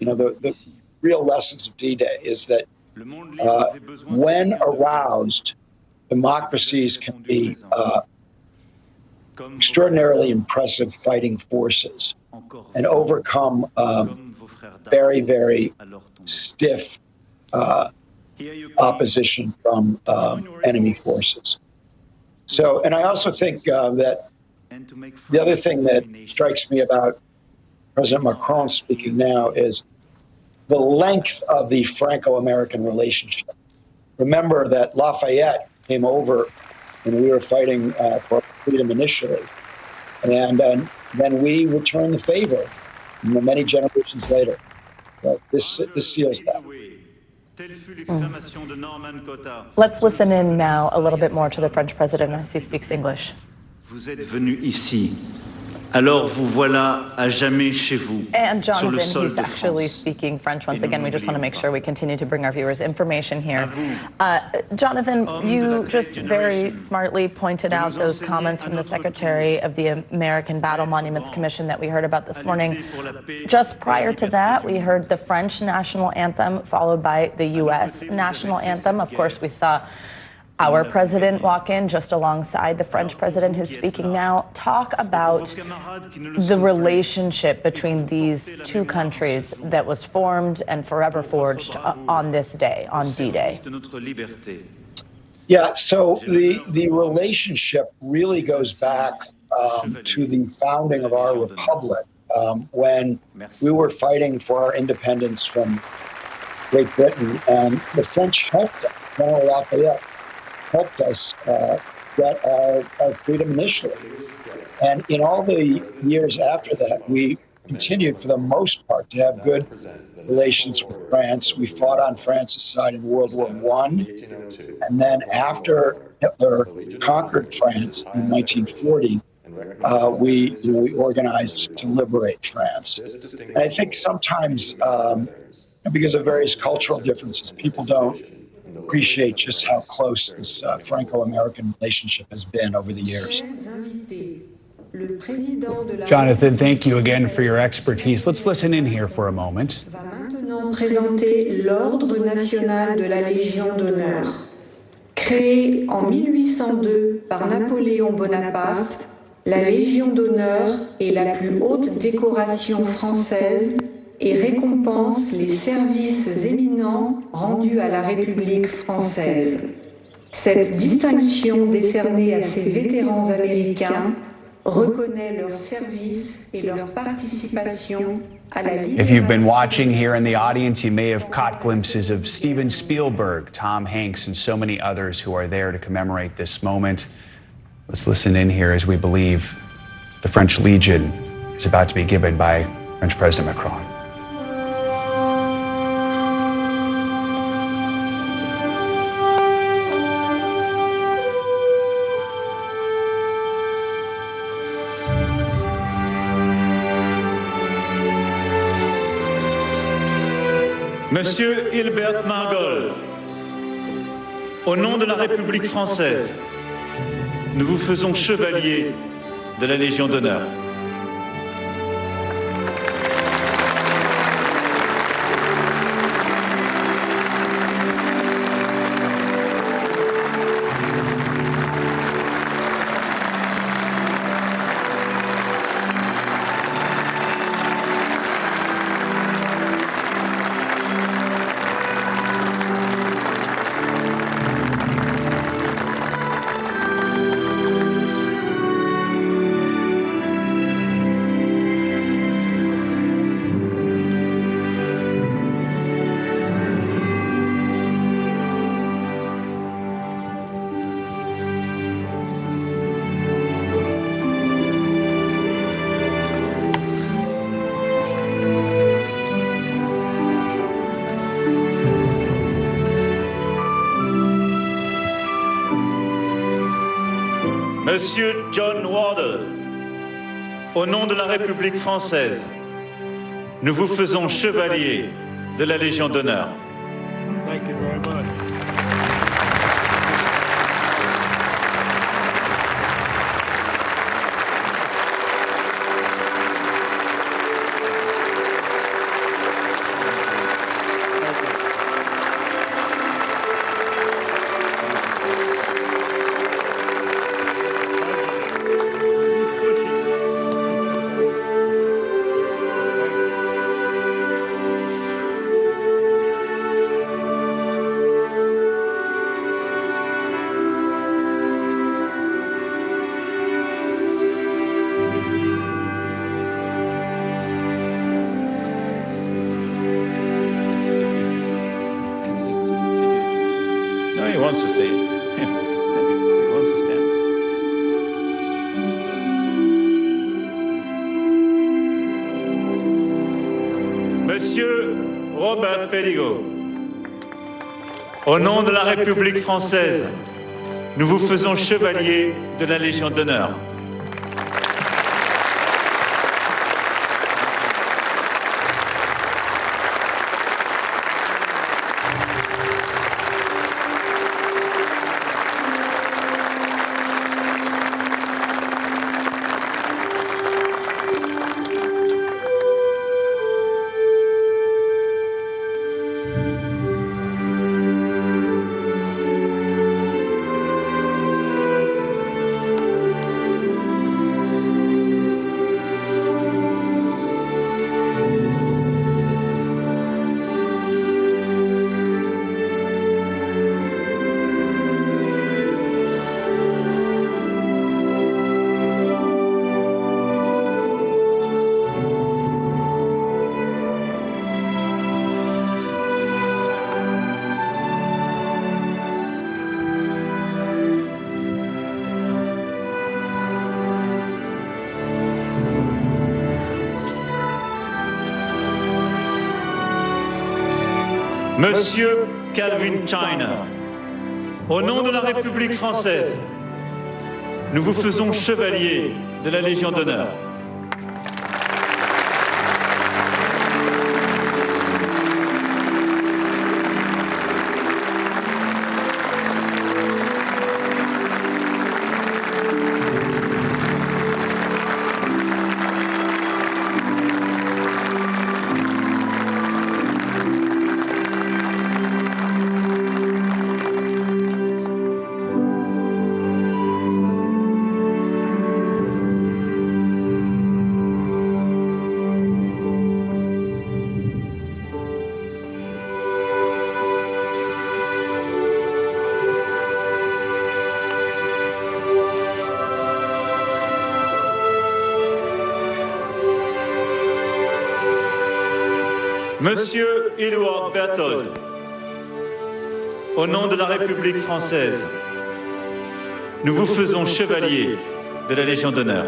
real lessons of D-Day, is that when aroused, democracies can be extraordinarily impressive fighting forces and overcome very, very stiff opposition from enemy forces. So, and I also think that the other thing that strikes me about President Macron speaking now is the length of the Franco-American relationship. Remember that Lafayette came over when we were fighting for freedom initially. And then we returned the favor many generations later. This seals that. Let's listen in now a little bit more to the French president as he speaks English. Vous êtes venu ici. Alors vous voilà à jamais chez vous. And sur le Jonathan, sol he's de actually France. speaking French once again. We just want to make sure we continue to bring our viewers information here. Jonathan, you just very smartly pointed out those comments from the Secretary of the American Battle Monuments Commission that we heard about this morning. Just prior to that, we heard the French national anthem followed by the U.S. national anthem. Of course, we saw our president walk in just alongside the French president who's speaking now. Talk about the relationship between these two countries that was formed and forever forged on this day, on D-Day. Yeah, so the relationship really goes back to the founding of our republic, when we were fighting for our independence from Great Britain, and the French helped us. General Lafayette helped us get our freedom initially. And in all the years after that, we continued, for the most part, to have good relations with France. We fought on France's side in World War I. And then after Hitler conquered France in 1940, we organized to liberate France. And I think sometimes, because of various cultural differences, people don't appreciate just how close this Franco-American relationship has been over the years. Jonathan, thank you again for your expertise. Let's listen in here for a moment. Va maintenant présenter l'Ordre national de la Légion d'honneur. Créée en 1802 par Napoléon Bonaparte, la Légion d'honneur est la plus haute décoration française et récompense les services éminents rendus à la République française. Cette distinction décernée à ces vétérans américains reconnaît leur service et leur participation à la libération. If you've been watching here in the audience, you may have caught glimpses of Steven Spielberg, Tom Hanks, and so many others who are there to commemorate this moment. Let's listen in here as we believe the French Legion is about to be given by French President Macron. Monsieur Hilbert Margol, au nom de la République française, nous vous faisons chevalier de la Légion d'honneur. Monsieur John Wardle, au nom de la République française, nous vous faisons chevalier de la Légion d'honneur. Thank you very much. He wants to stay. He wants to stand. Monsieur Robert Pelligot, au nom de la République française, nous vous faisons chevalier de la Légion d'honneur. Monsieur Calvin China, au nom de la République française, nous vous faisons chevalier de la Légion d'honneur. Monsieur Edward Berthold, au nom de la République française, nous vous faisons chevalier de la Légion d'honneur.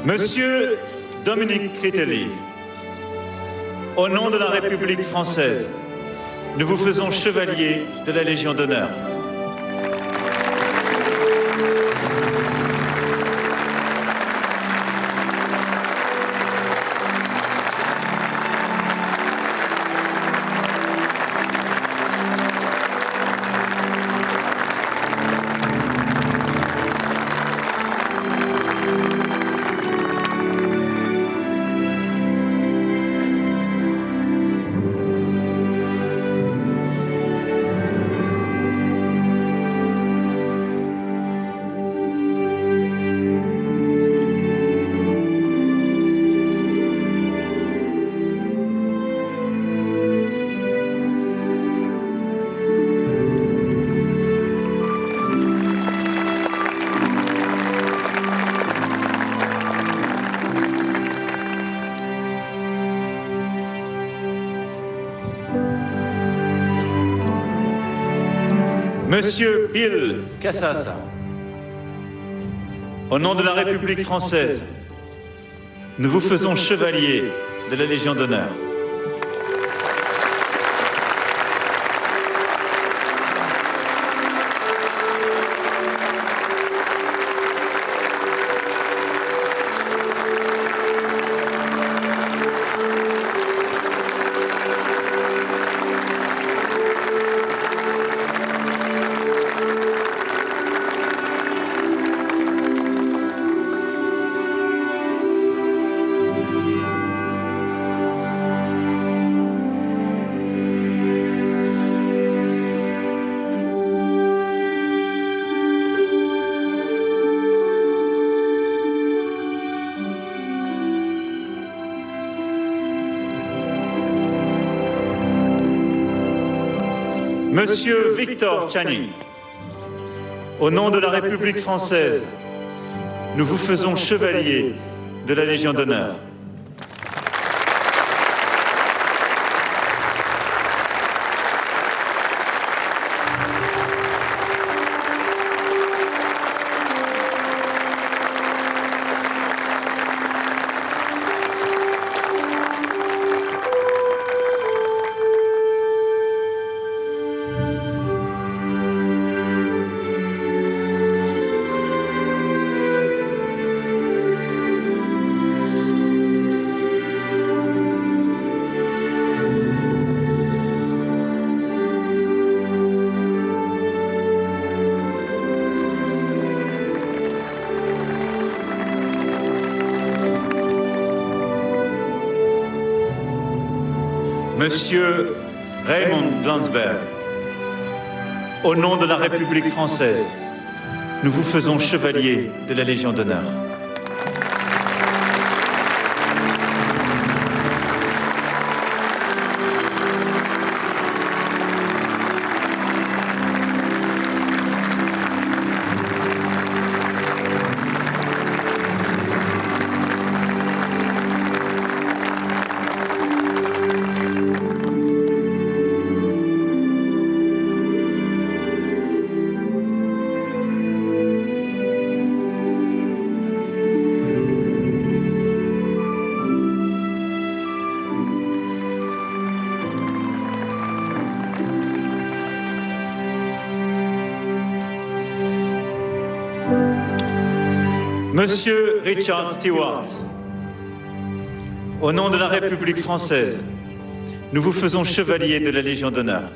Monsieur Dominique Critelli, au nom de la République française, nous vous faisons chevalier de la Légion d'honneur. Monsieur Bill Cassasa, au nom de la République française, nous vous faisons chevalier de la Légion d'honneur. Monsieur Victor Channing, au nom de la République française, nous vous faisons chevalier de la Légion d'honneur. Monsieur Raymond Landsberg, au nom de la République française, nous vous faisons chevalier de la Légion d'honneur. Monsieur Richard Stewart, au nom de la République française, nous vous faisons chevalier de la Légion d'honneur.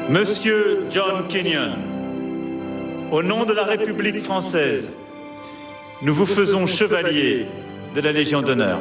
Monsieur John Kenyon, au nom de la République française, nous vous faisons chevalier de la Légion d'honneur.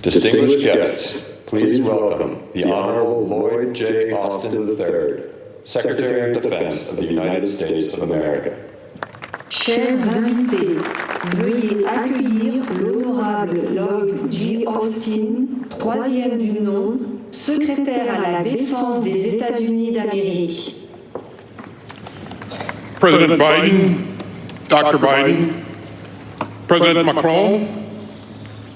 Distinguished guests, please welcome the Honorable Lloyd J. Austin III, Secretary of Defense of the United States of America. Chers invités, veuillez accueillir l'honorable Lloyd J. Austin, troisième du nom, secrétaire à la Défense des États-Unis d'Amérique. President Biden, Dr. Biden, President Macron,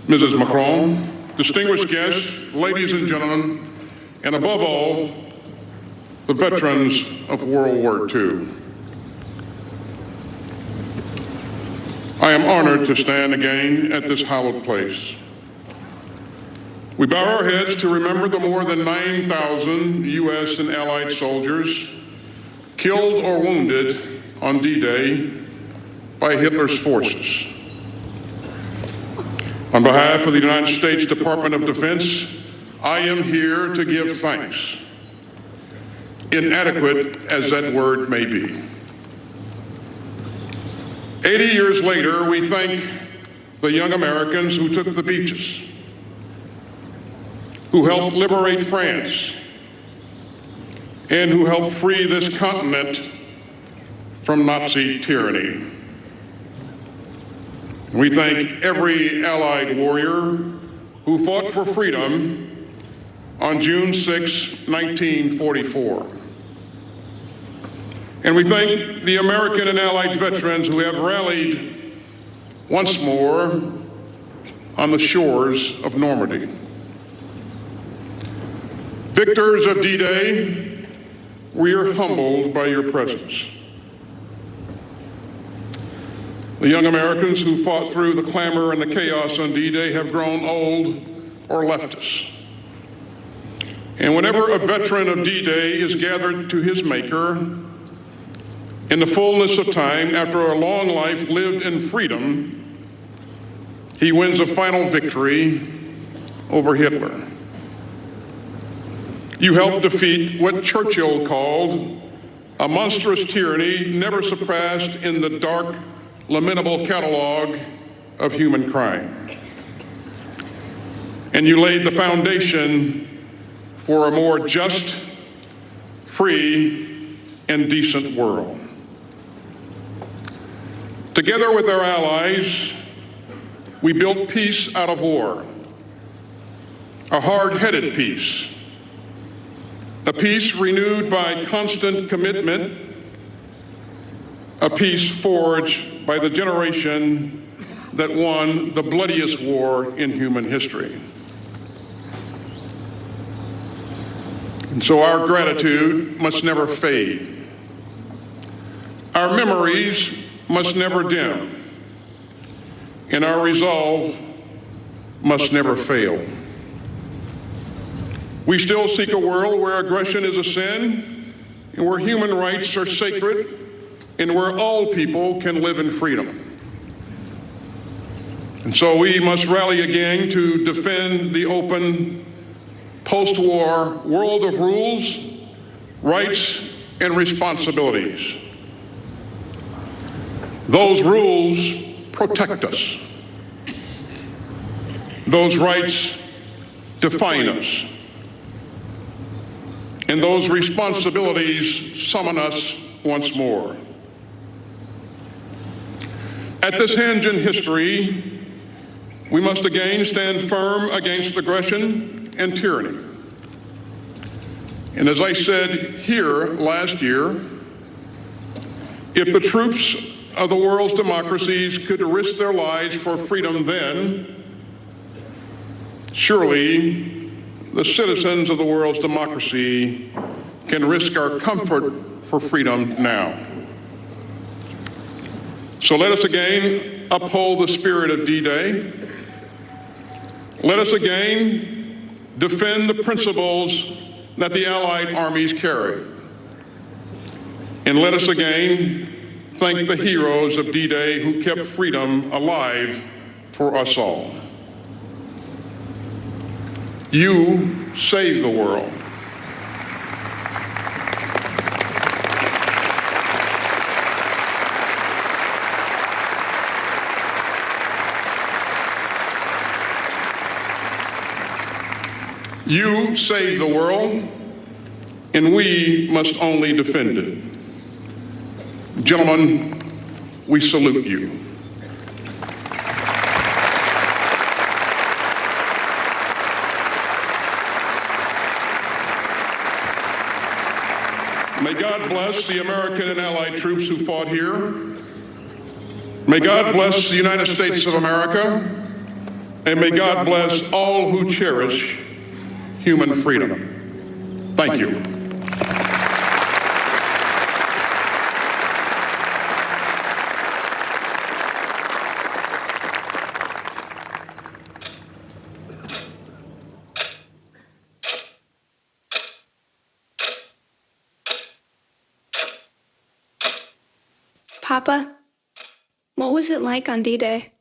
Mrs. Macron, distinguished guests, ladies and gentlemen, and above all, the veterans of World War II. I am honored to stand again at this hallowed place. We bow our heads to remember the more than 9,000 U.S. and Allied soldiers killed or wounded on D-Day by Hitler's forces. On behalf of the United States Department of Defense, I am here to give thanks, inadequate as that word may be. 80 years later, we thank the young Americans who took the beaches, who helped liberate France, and who helped free this continent from Nazi tyranny. We thank every Allied warrior who fought for freedom on June 6, 1944. And we thank the American and Allied veterans who have rallied once more on the shores of Normandy. Victors of D-Day, we are humbled by your presence. The young Americans who fought through the clamor and the chaos on D-Day have grown old or left us. And whenever a veteran of D-Day is gathered to his maker, in the fullness of time, after a long life lived in freedom, he wins a final victory over Hitler. You helped defeat what Churchill called a monstrous tyranny never surpassed in the dark lamentable catalog of human crime. And you laid the foundation for a more just, free, and decent world. Together with our allies, we built peace out of war, a hard-headed peace, a peace renewed by constant commitment, a peace forged by the generation that won the bloodiest war in human history. And so our gratitude must never fade. Our memories must never dim, and our resolve must never fail. We still seek a world where aggression is a sin, and where human rights are sacred, and where all people can live in freedom. And so we must rally again to defend the open, post-war world of rules, rights, and responsibilities. Those rules protect us. Those rights define us. And those responsibilities summon us once more. At this hinge in history, we must again stand firm against aggression and tyranny. And as I said here last year, if the troops of the world's democracies could risk their lives for freedom then, surely the citizens of the world's democracy can risk our comfort for freedom now. So let us again uphold the spirit of D-Day. Let us again defend the principles that the Allied armies carried. And let us again thank the heroes of D-Day who kept freedom alive for us all. You saved the world. You saved the world, and we must only defend it. Gentlemen, we salute you. May God bless the American and Allied troops who fought here. May God bless the United States of America, and may God bless all who cherish human freedom. Thank you. Papa, what was it like on D-Day?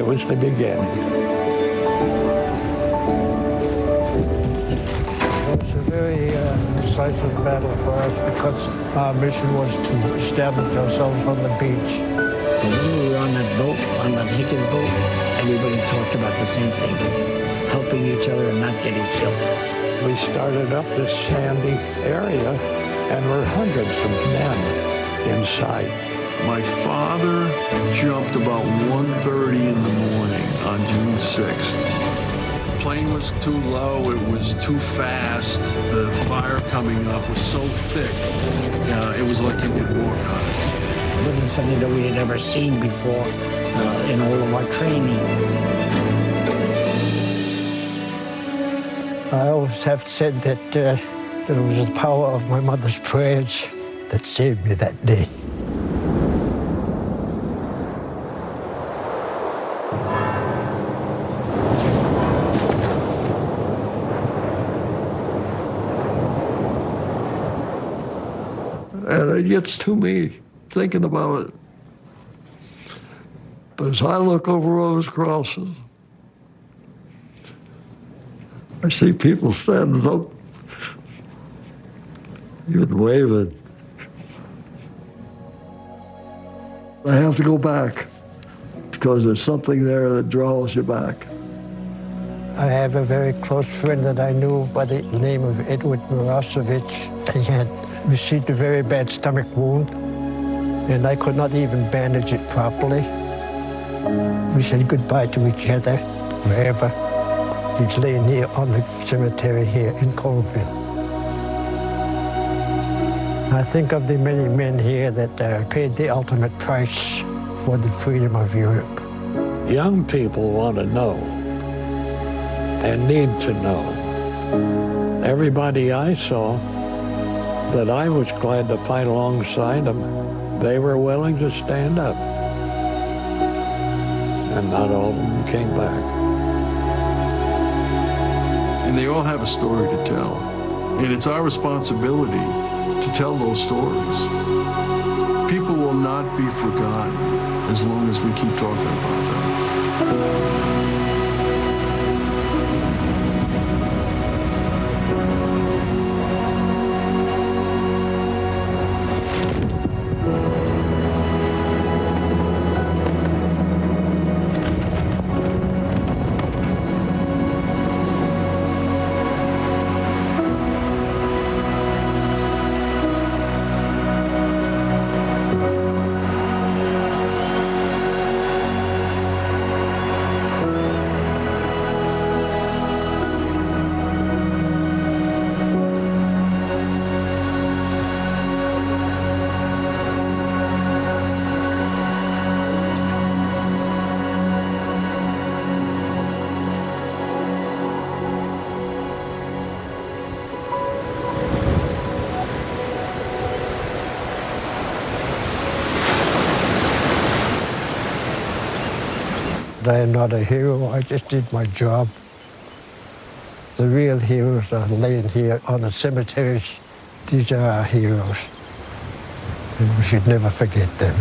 Was the beginning. It was a very decisive battle for us because our mission was to establish ourselves on the beach. When we were on that boat, on that Hickens boat, everybody talked about the same thing, helping each other and not getting killed. We started up this sandy area and were hundreds of men in sight. My father jumped about 1:30 in the morning on June 6th. The plane was too low, it was too fast, the fire coming up was so thick, it was like you could walk on it. It wasn't something that we had ever seen before in all of our training. I always have said that that it was the power of my mother's prayers that saved me that day. And it gets to me thinking about it. But as I look over those crosses, I see people standing up, even waving. I have to go back because there's something there that draws you back. I have a very close friend that I knew by the name of Edward Mirosevich. He had received a very bad stomach wound, and I could not even bandage it properly. We said goodbye to each other wherever. He's laying here on the cemetery here in Colville. I think of the many men here that paid the ultimate price for the freedom of Europe. Young people want to know and need to know. Everybody I saw that I was glad to fight alongside them, they were willing to stand up. And not all of them came back. And they all have a story to tell. And it's our responsibility to tell those stories. People will not be forgotten as long as we keep talking about them. I am not a hero, I just did my job. The real heroes are laying here on the cemeteries. These are our heroes, and we should never forget them.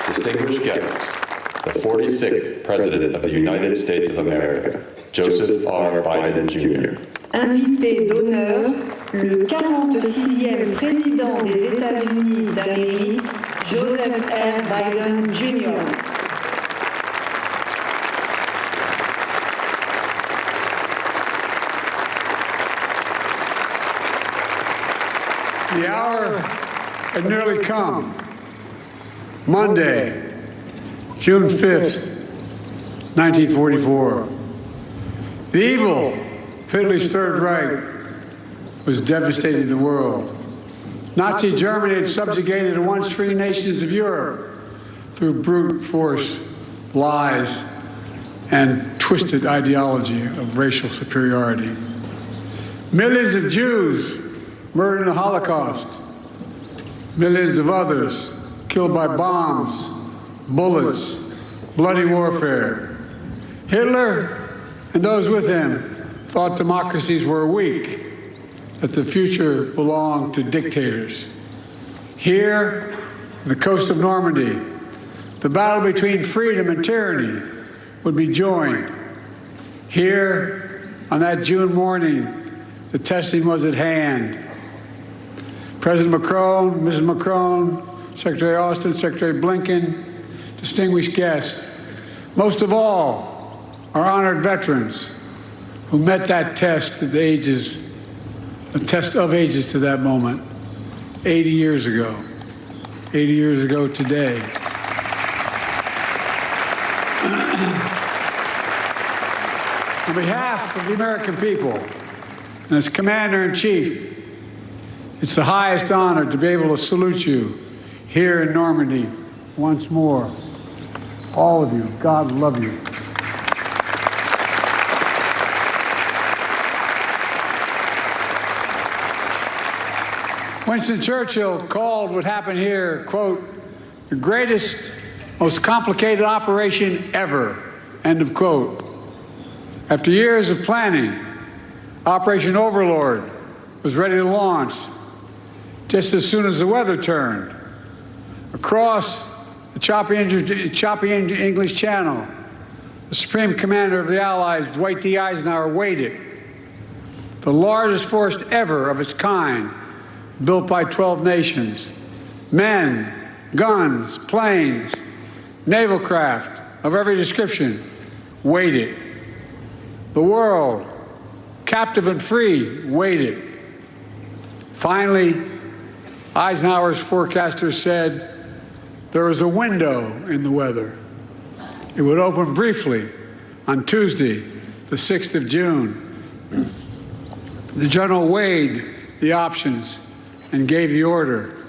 Distinguished guests, the 46th President of the United States of America, Joseph R. Biden, Jr. Invité d'honneur, le 46e Président des États-Unis d'Amérique, Joseph R. Biden, Jr. The hour had nearly come. Monday, June 5th, 1944. The evil of Hitler's Third Reich was devastating the world. Nazi Germany had subjugated the once free nations of Europe through brute force, lies, and twisted ideology of racial superiority. Millions of Jews murdered in the Holocaust. Millions of others killed by bombs, bullets, bloody warfare. Hitler and those with him thought democracies were weak, that the future belonged to dictators. Here, on the coast of Normandy, the battle between freedom and tyranny would be joined. Here, on that June morning, the testing was at hand. President Macron, Mrs. Macron, Secretary Austin, Secretary Blinken, distinguished guests, most of all, our honored veterans who met that test at the ages, a test of ages to that moment, 80 years ago today. On behalf of the American people and as Commander-in-Chief, it's the highest honor to be able to salute you here in Normandy once more. All of you, God love you. Winston Churchill called what happened here, quote, the greatest, most complicated operation ever, end of quote. After years of planning, Operation Overlord was ready to launch just as soon as the weather turned. Across the choppy English Channel, the Supreme Commander of the Allies, Dwight D. Eisenhower, waited. The largest force ever of its kind, built by 12 nations. Men, guns, planes, naval craft of every description waited. The world, captive and free, waited. Finally, Eisenhower's forecaster said there was a window in the weather. It would open briefly on Tuesday, the 6th of June. The general weighed the options and gave the order.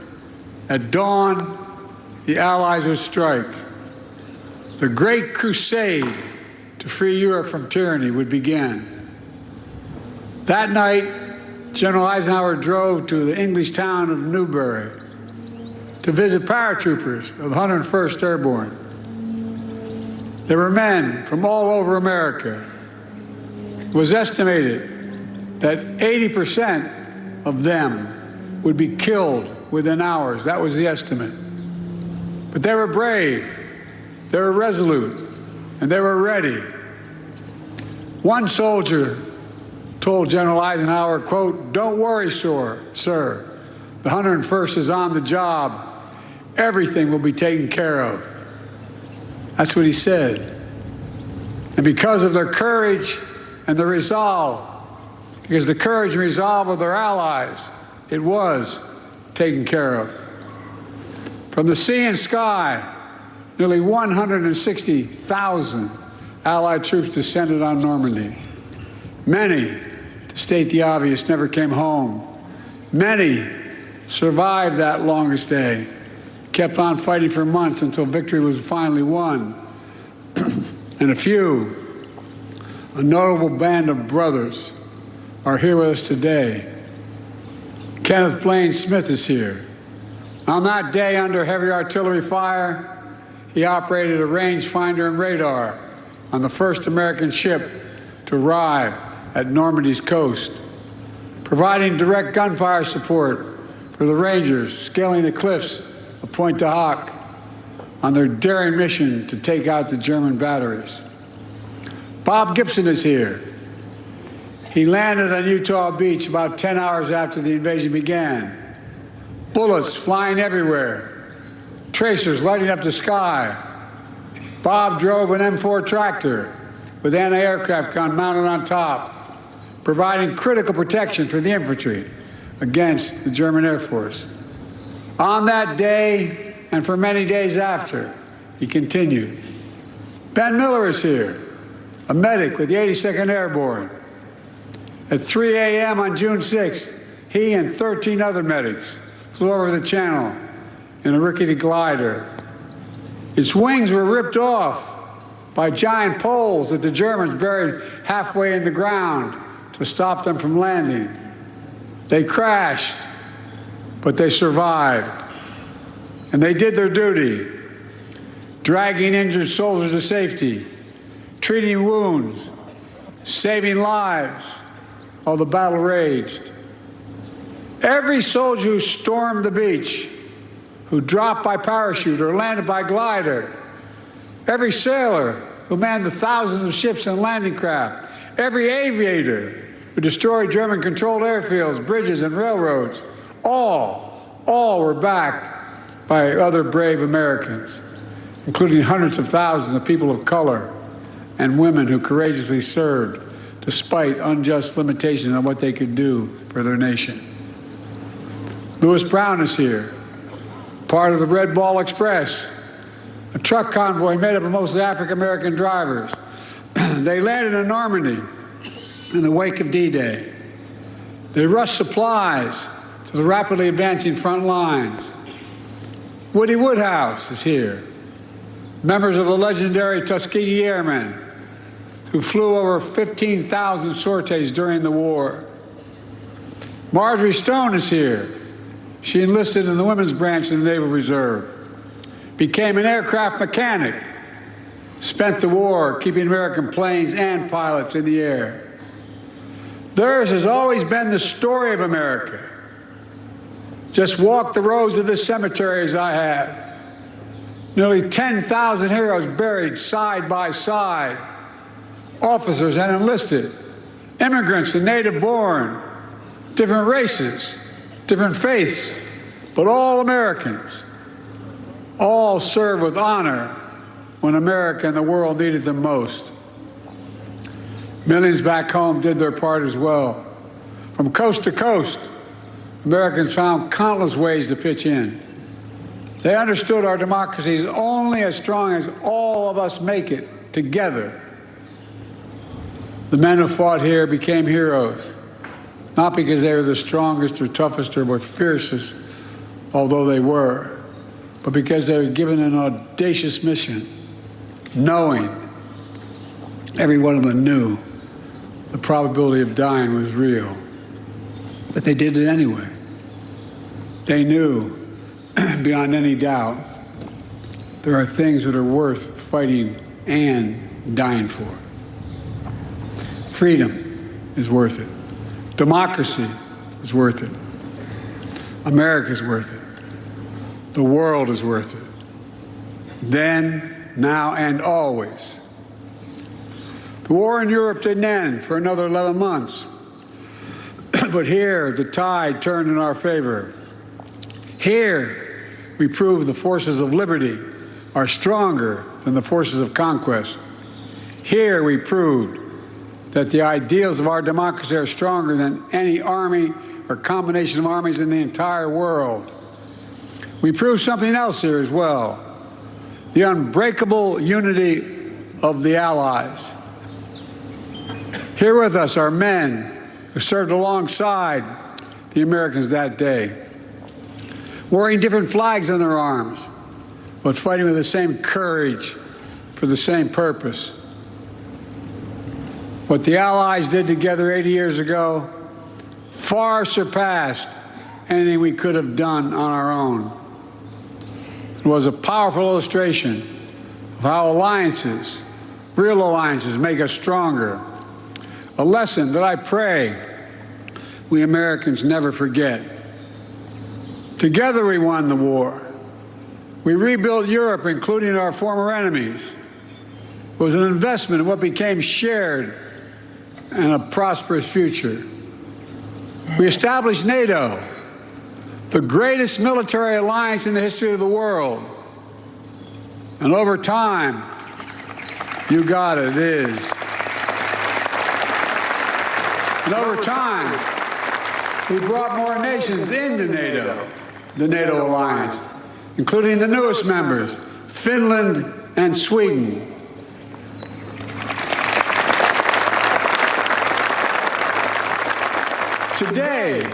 At dawn, the Allies would strike. The great crusade to free Europe from tyranny would begin. That night, General Eisenhower drove to the English town of Newbury to visit paratroopers of the 101st Airborne. There were men from all over America. It was estimated that 80% of them would be killed within hours. That was the estimate. But they were brave, they were resolute, and they were ready. One soldier told General Eisenhower, quote, don't worry, sir. The 101st is on the job. Everything will be taken care of. That's what he said. And because of their courage and their resolve, because the courage and resolve of their allies, it was taken care of. From the sea and sky, nearly 160,000 Allied troops descended on Normandy. Many, to state the obvious, never came home. Many survived that longest day, kept on fighting for months until victory was finally won. And a few, a notable band of brothers, are here with us today. Kenneth Blaine Smith is here. On that day, under heavy artillery fire, he operated a rangefinder and radar on the first American ship to arrive at Normandy's coast, providing direct gunfire support for the Rangers scaling the cliffs of Pointe du Hoc on their daring mission to take out the German batteries. Bob Gibson is here. He landed on Utah Beach about 10 hours after the invasion began. Bullets flying everywhere, tracers lighting up the sky. Bob drove an M4 tractor with anti-aircraft gun mounted on top, providing critical protection for the infantry against the German Air Force. On that day, and for many days after, he continued. Ben Miller is here, a medic with the 82nd Airborne. At 3 a.m. on June 6th, he and 13 other medics flew over the channel in a rickety glider. Its wings were ripped off by giant poles that the Germans buried halfway in the ground to stop them from landing. They crashed, but they survived. And they did their duty, dragging injured soldiers to safety, treating wounds, saving lives while the battle raged. Every soldier who stormed the beach, who dropped by parachute or landed by glider, every sailor who manned the thousands of ships and landing craft, every aviator who destroyed German-controlled airfields, bridges, and railroads, all were backed by other brave Americans, including hundreds of thousands of people of color and women who courageously served despite unjust limitations on what they could do for their nation. Lewis Brown is here, part of the Red Ball Express, a truck convoy made up of mostly African-American drivers. They landed in Normandy in the wake of D-Day. They rushed supplies to the rapidly advancing front lines. Woody Woodhouse is here. Members of the legendary Tuskegee Airmen, who flew over 15,000 sorties during the war. Marjorie Stone is here. She enlisted in the women's branch of the Naval Reserve, became an aircraft mechanic, spent the war keeping American planes and pilots in the air. Theirs has always been the story of America. Just walk the rows of this cemetery as I have. Nearly 10,000 heroes buried side by side. Officers and enlisted, immigrants and native-born, different races, different faiths, but all Americans. All served with honor when America and the world needed them most. Millions back home did their part as well. From coast to coast, Americans found countless ways to pitch in. They understood our democracy is only as strong as all of us make it together. The men who fought here became heroes, not because they were the strongest or toughest or most fiercest, although they were, but because they were given an audacious mission, knowing, every one of them knew, the probability of dying was real. But they did it anyway. They knew, beyond any doubt, there are things that are worth fighting and dying for. Freedom is worth it. Democracy is worth it. America is worth it. The world is worth it. Then, now, and always. The war in Europe didn't end for another 11 months. But here, the tide turned in our favor. Here, we proved the forces of liberty are stronger than the forces of conquest. Here, we proved that the ideals of our democracy are stronger than any army or combination of armies in the entire world. We proved something else here as well, the unbreakable unity of the Allies. Here with us are men who served alongside the Americans that day, wearing different flags on their arms, but fighting with the same courage for the same purpose. What the Allies did together 80 years ago far surpassed anything we could have done on our own. It was a powerful illustration of how alliances, real alliances, make us stronger. A lesson that I pray we Americans never forget. Together we won the war. We rebuilt Europe, including our former enemies. It was an investment in what became shared and a prosperous future. We established NATO, the greatest military alliance in the history of the world. And over time, you got it, it is. And over time, we brought more nations into NATO, the NATO alliance, including the newest members, Finland and Sweden. Today,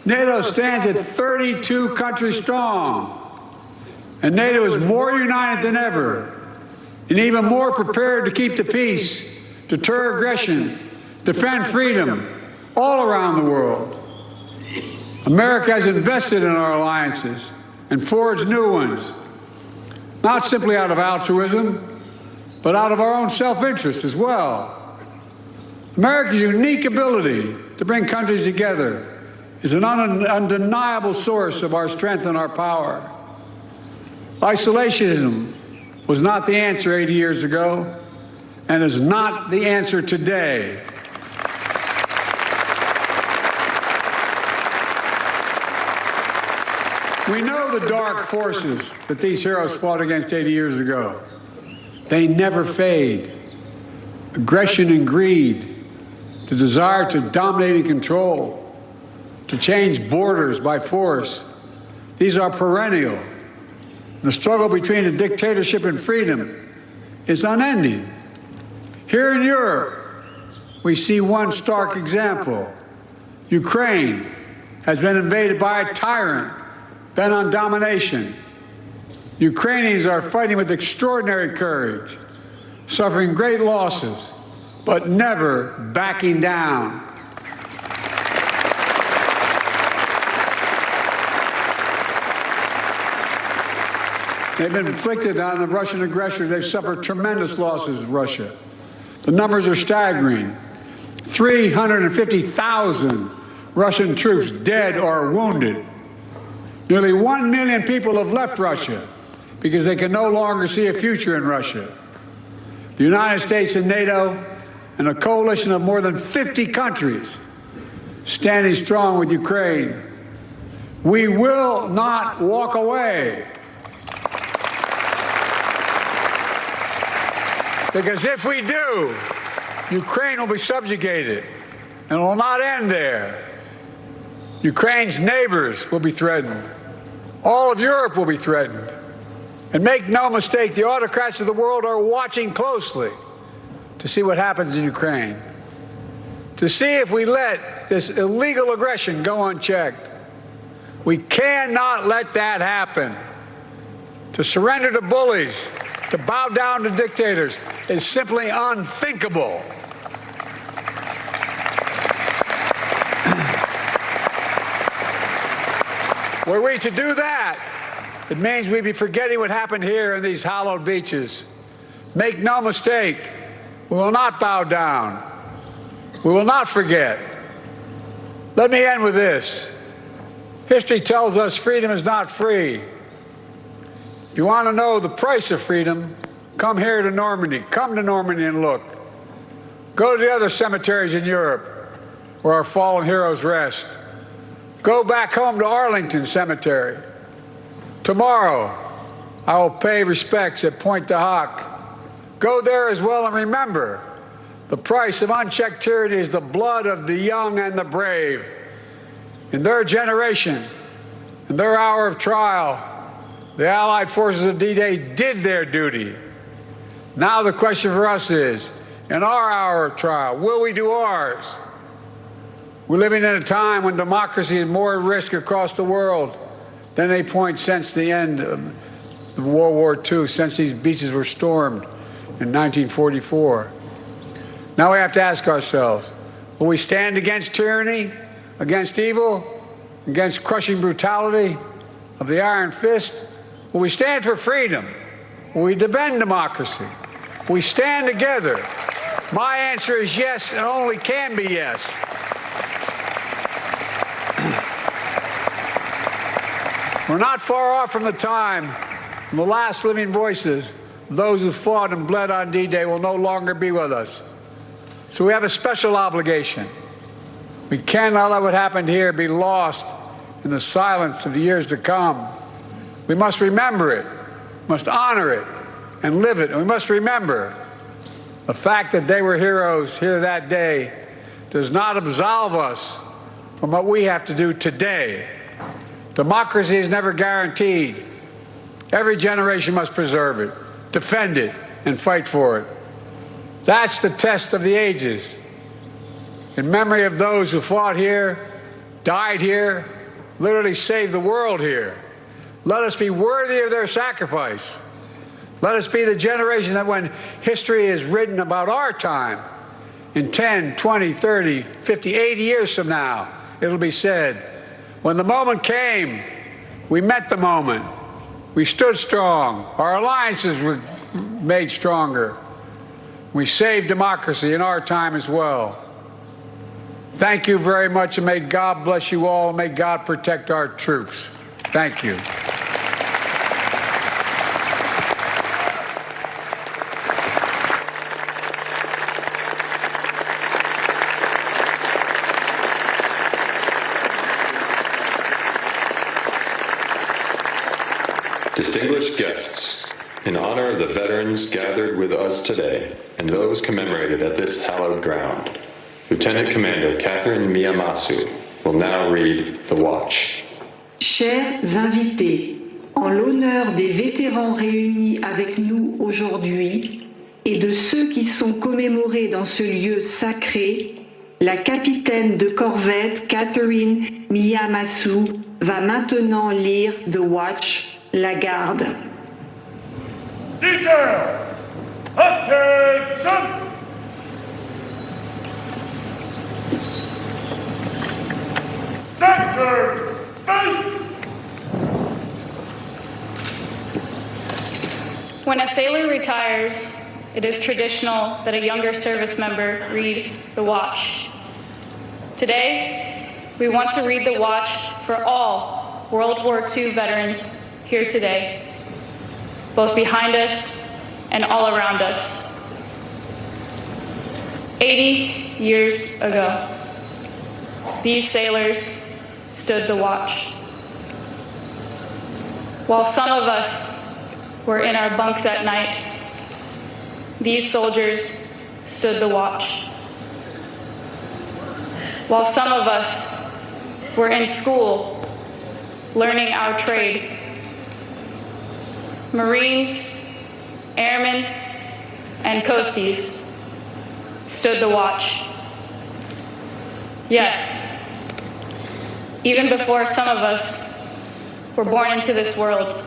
NATO stands at 32 countries strong, and NATO is more united than ever, and even more prepared to keep the peace, deter aggression, defend freedom all around the world. America has invested in our alliances and forged new ones, not simply out of altruism, but out of our own self-interest as well. America's unique ability to bring countries together is an undeniable source of our strength and our power. Isolationism was not the answer 80 years ago and is not the answer today. We know the dark forces that these heroes fought against 80 years ago. They never fade. Aggression and greed, the desire to dominate and control, to change borders by force, these are perennial. The struggle between a dictatorship and freedom is unending. Here in Europe, we see one stark example. Ukraine has been invaded by a tyrant bent on domination. Ukrainians are fighting with extraordinary courage, suffering great losses, but never backing down. They've been inflicted on the Russian aggressors. They've suffered tremendous losses, Russia. The numbers are staggering. 350,000 Russian troops dead or wounded. Nearly 1 million people have left Russia because they can no longer see a future in Russia. The United States and NATO and a coalition of more than 50 countries standing strong with Ukraine. We will not walk away. Because if we do, Ukraine will be subjugated, and it will not end there. Ukraine's neighbors will be threatened. All of Europe will be threatened. And make no mistake, the autocrats of the world are watching closely to see what happens in Ukraine, to see if we let this illegal aggression go unchecked. We cannot let that happen. To surrender to bullies, to bow down to dictators, is simply unthinkable. Were we to do that, it means we'd be forgetting what happened here in these hallowed beaches. Make no mistake, we will not bow down. We will not forget. Let me end with this. History tells us freedom is not free. If you want to know the price of freedom, come here to Normandy. Come to Normandy and look. Go to the other cemeteries in Europe where our fallen heroes rest. Go back home to Arlington Cemetery. Tomorrow, I will pay respects at Pointe du Hoc. Go there as well and remember, the price of unchecked tyranny is the blood of the young and the brave. In their generation, in their hour of trial, the Allied forces of D-Day did their duty. Now the question for us is, in our hour of trial, will we do ours? We're living in a time when democracy is more at risk across the world than any point since the end of World War II, since these beaches were stormed in 1944. Now we have to ask ourselves, will we stand against tyranny, against evil, against crushing brutality of the iron fist? Will we stand for freedom? Will we defend democracy? Will we stand together? My answer is yes, and only can be yes. We're not far off from the time when the last living voices, those who fought and bled on D-Day, will no longer be with us. So we have a special obligation. We cannot let what happened here be lost in the silence of the years to come. We must remember it, must honor it, and live it. And we must remember the fact that they were heroes here that day does not absolve us from what we have to do today. Democracy is never guaranteed. Every generation must preserve it, defend it, and fight for it. That's the test of the ages. In memory of those who fought here, died here, literally saved the world here. Let us be worthy of their sacrifice. Let us be the generation that when history is written about our time, in 10, 20, 30, 50, 80 years from now, it'll be said, when the moment came, we met the moment. We stood strong. Our alliances were made stronger. We saved democracy in our time as well. Thank you very much, and may God bless you all, and may God protect our troops. Thank you. Distinguished guests, in honor of the veterans gathered with us today and those commemorated at this hallowed ground, Lieutenant Commander Catherine Miyamasu will now read the watch. Chers invités, en l'honneur des vétérans réunis avec nous aujourd'hui et de ceux qui sont commémorés dans ce lieu sacré, la capitaine de corvette Catherine Miyamasu va maintenant lire The Watch, la garde. Detail! Attention! Center! Face! When a sailor retires, it is traditional that a younger service member read the watch. Today, we want to read the watch for all World War II veterans here today, both behind us and all around us. 80 years ago, these sailors stood the watch. While some of us were in our bunks at night, these soldiers stood the watch. While some of us were in school learning our trade, Marines, airmen, and coasties stood the watch. Yes, even before some of us were born into this world.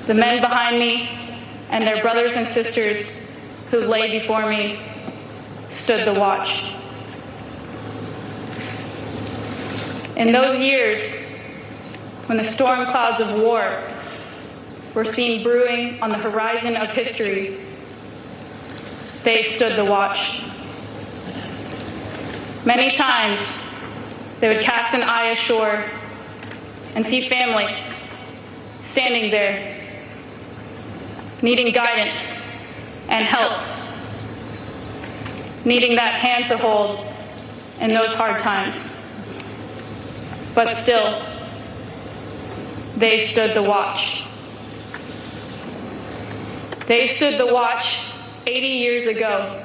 The men behind me and their brothers and sisters who lay before me stood the watch. In those years, when the storm clouds of war were seen brewing on the horizon of history, they stood the watch. Many times, they would cast an eye ashore and see family standing there, needing guidance and help, needing that hand to hold in those hard times. But still, they stood the watch. They stood the watch 80 years ago.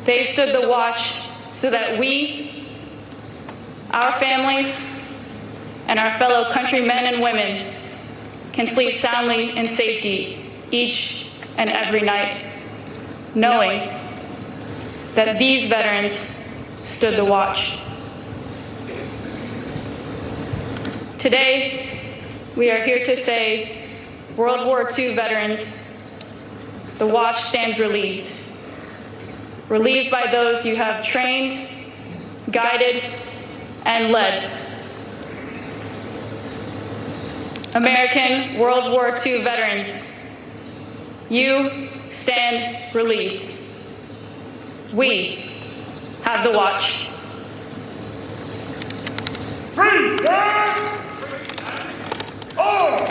They stood the watch so that we, our families, and our fellow countrymen and women can sleep soundly in safety each and every night, knowing that these veterans stood the watch. Today, we are here to say, World War II veterans, the watch stands relieved. Relieved by those you have trained, guided, and led. American World War II veterans, you stand relieved. We have the watch. Freeze! Order!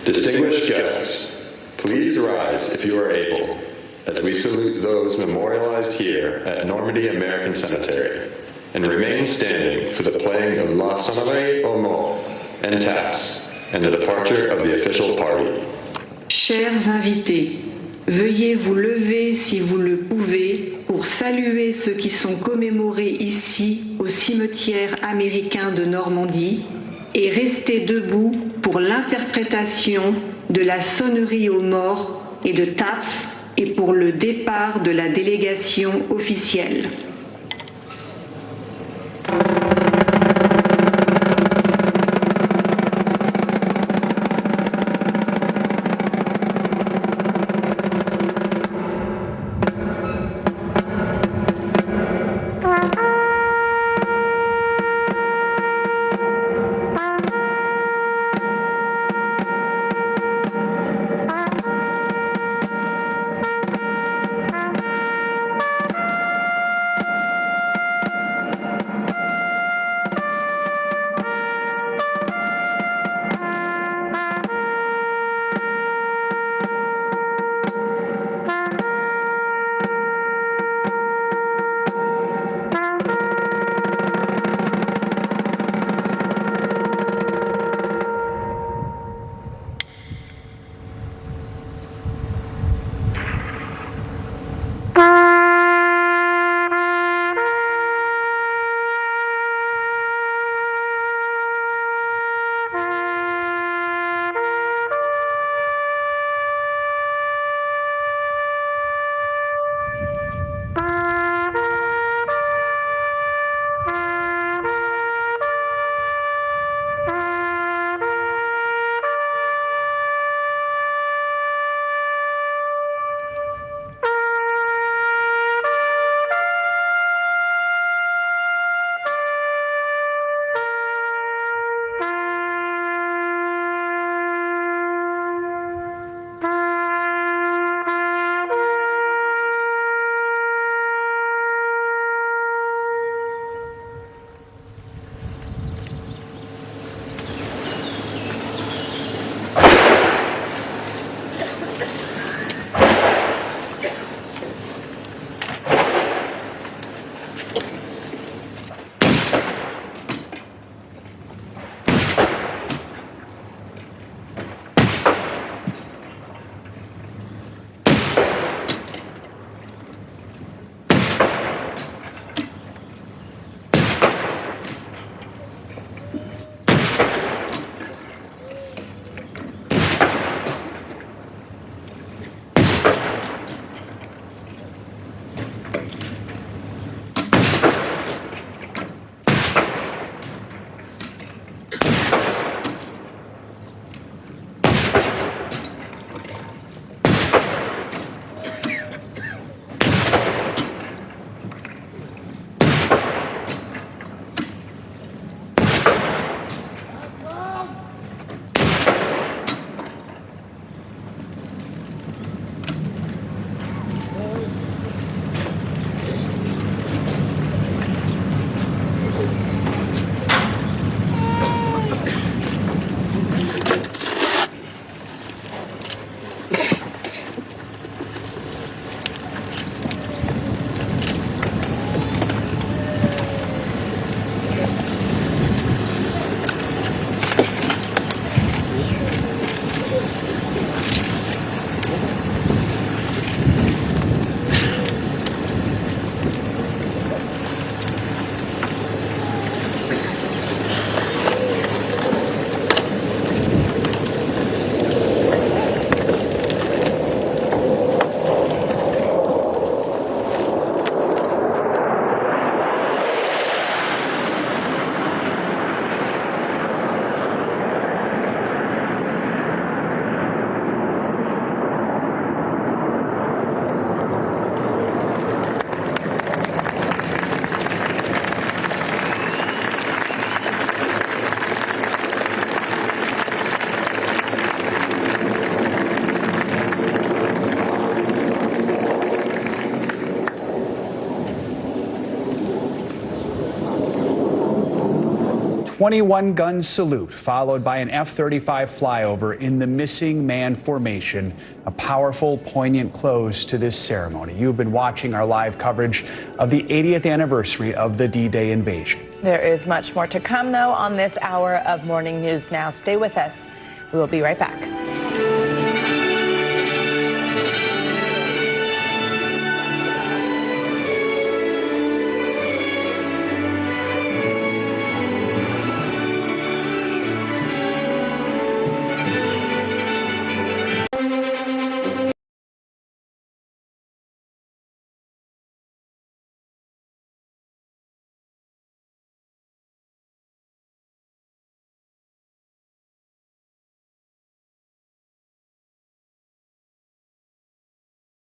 Distinguished guests, please rise if you are able, as we salute those memorialized here at Normandy American Cemetery, and remain standing for the playing of La Sonnerie au Mort and taps, and the departure of the official party. Chers invités, veuillez vous lever si vous le pouvez pour saluer ceux qui sont commémorés ici au cimetière américain de Normandie et rester debout pour l'interprétation de la sonnerie aux morts et de taps et pour le départ de la délégation officielle. 21-gun salute, followed by an F-35 flyover in the missing man formation. A powerful, poignant close to this ceremony. You've been watching our live coverage of the 80th anniversary of the D-Day invasion. There is much more to come, though, on this hour of Morning News Now. Stay with us. We will be right back.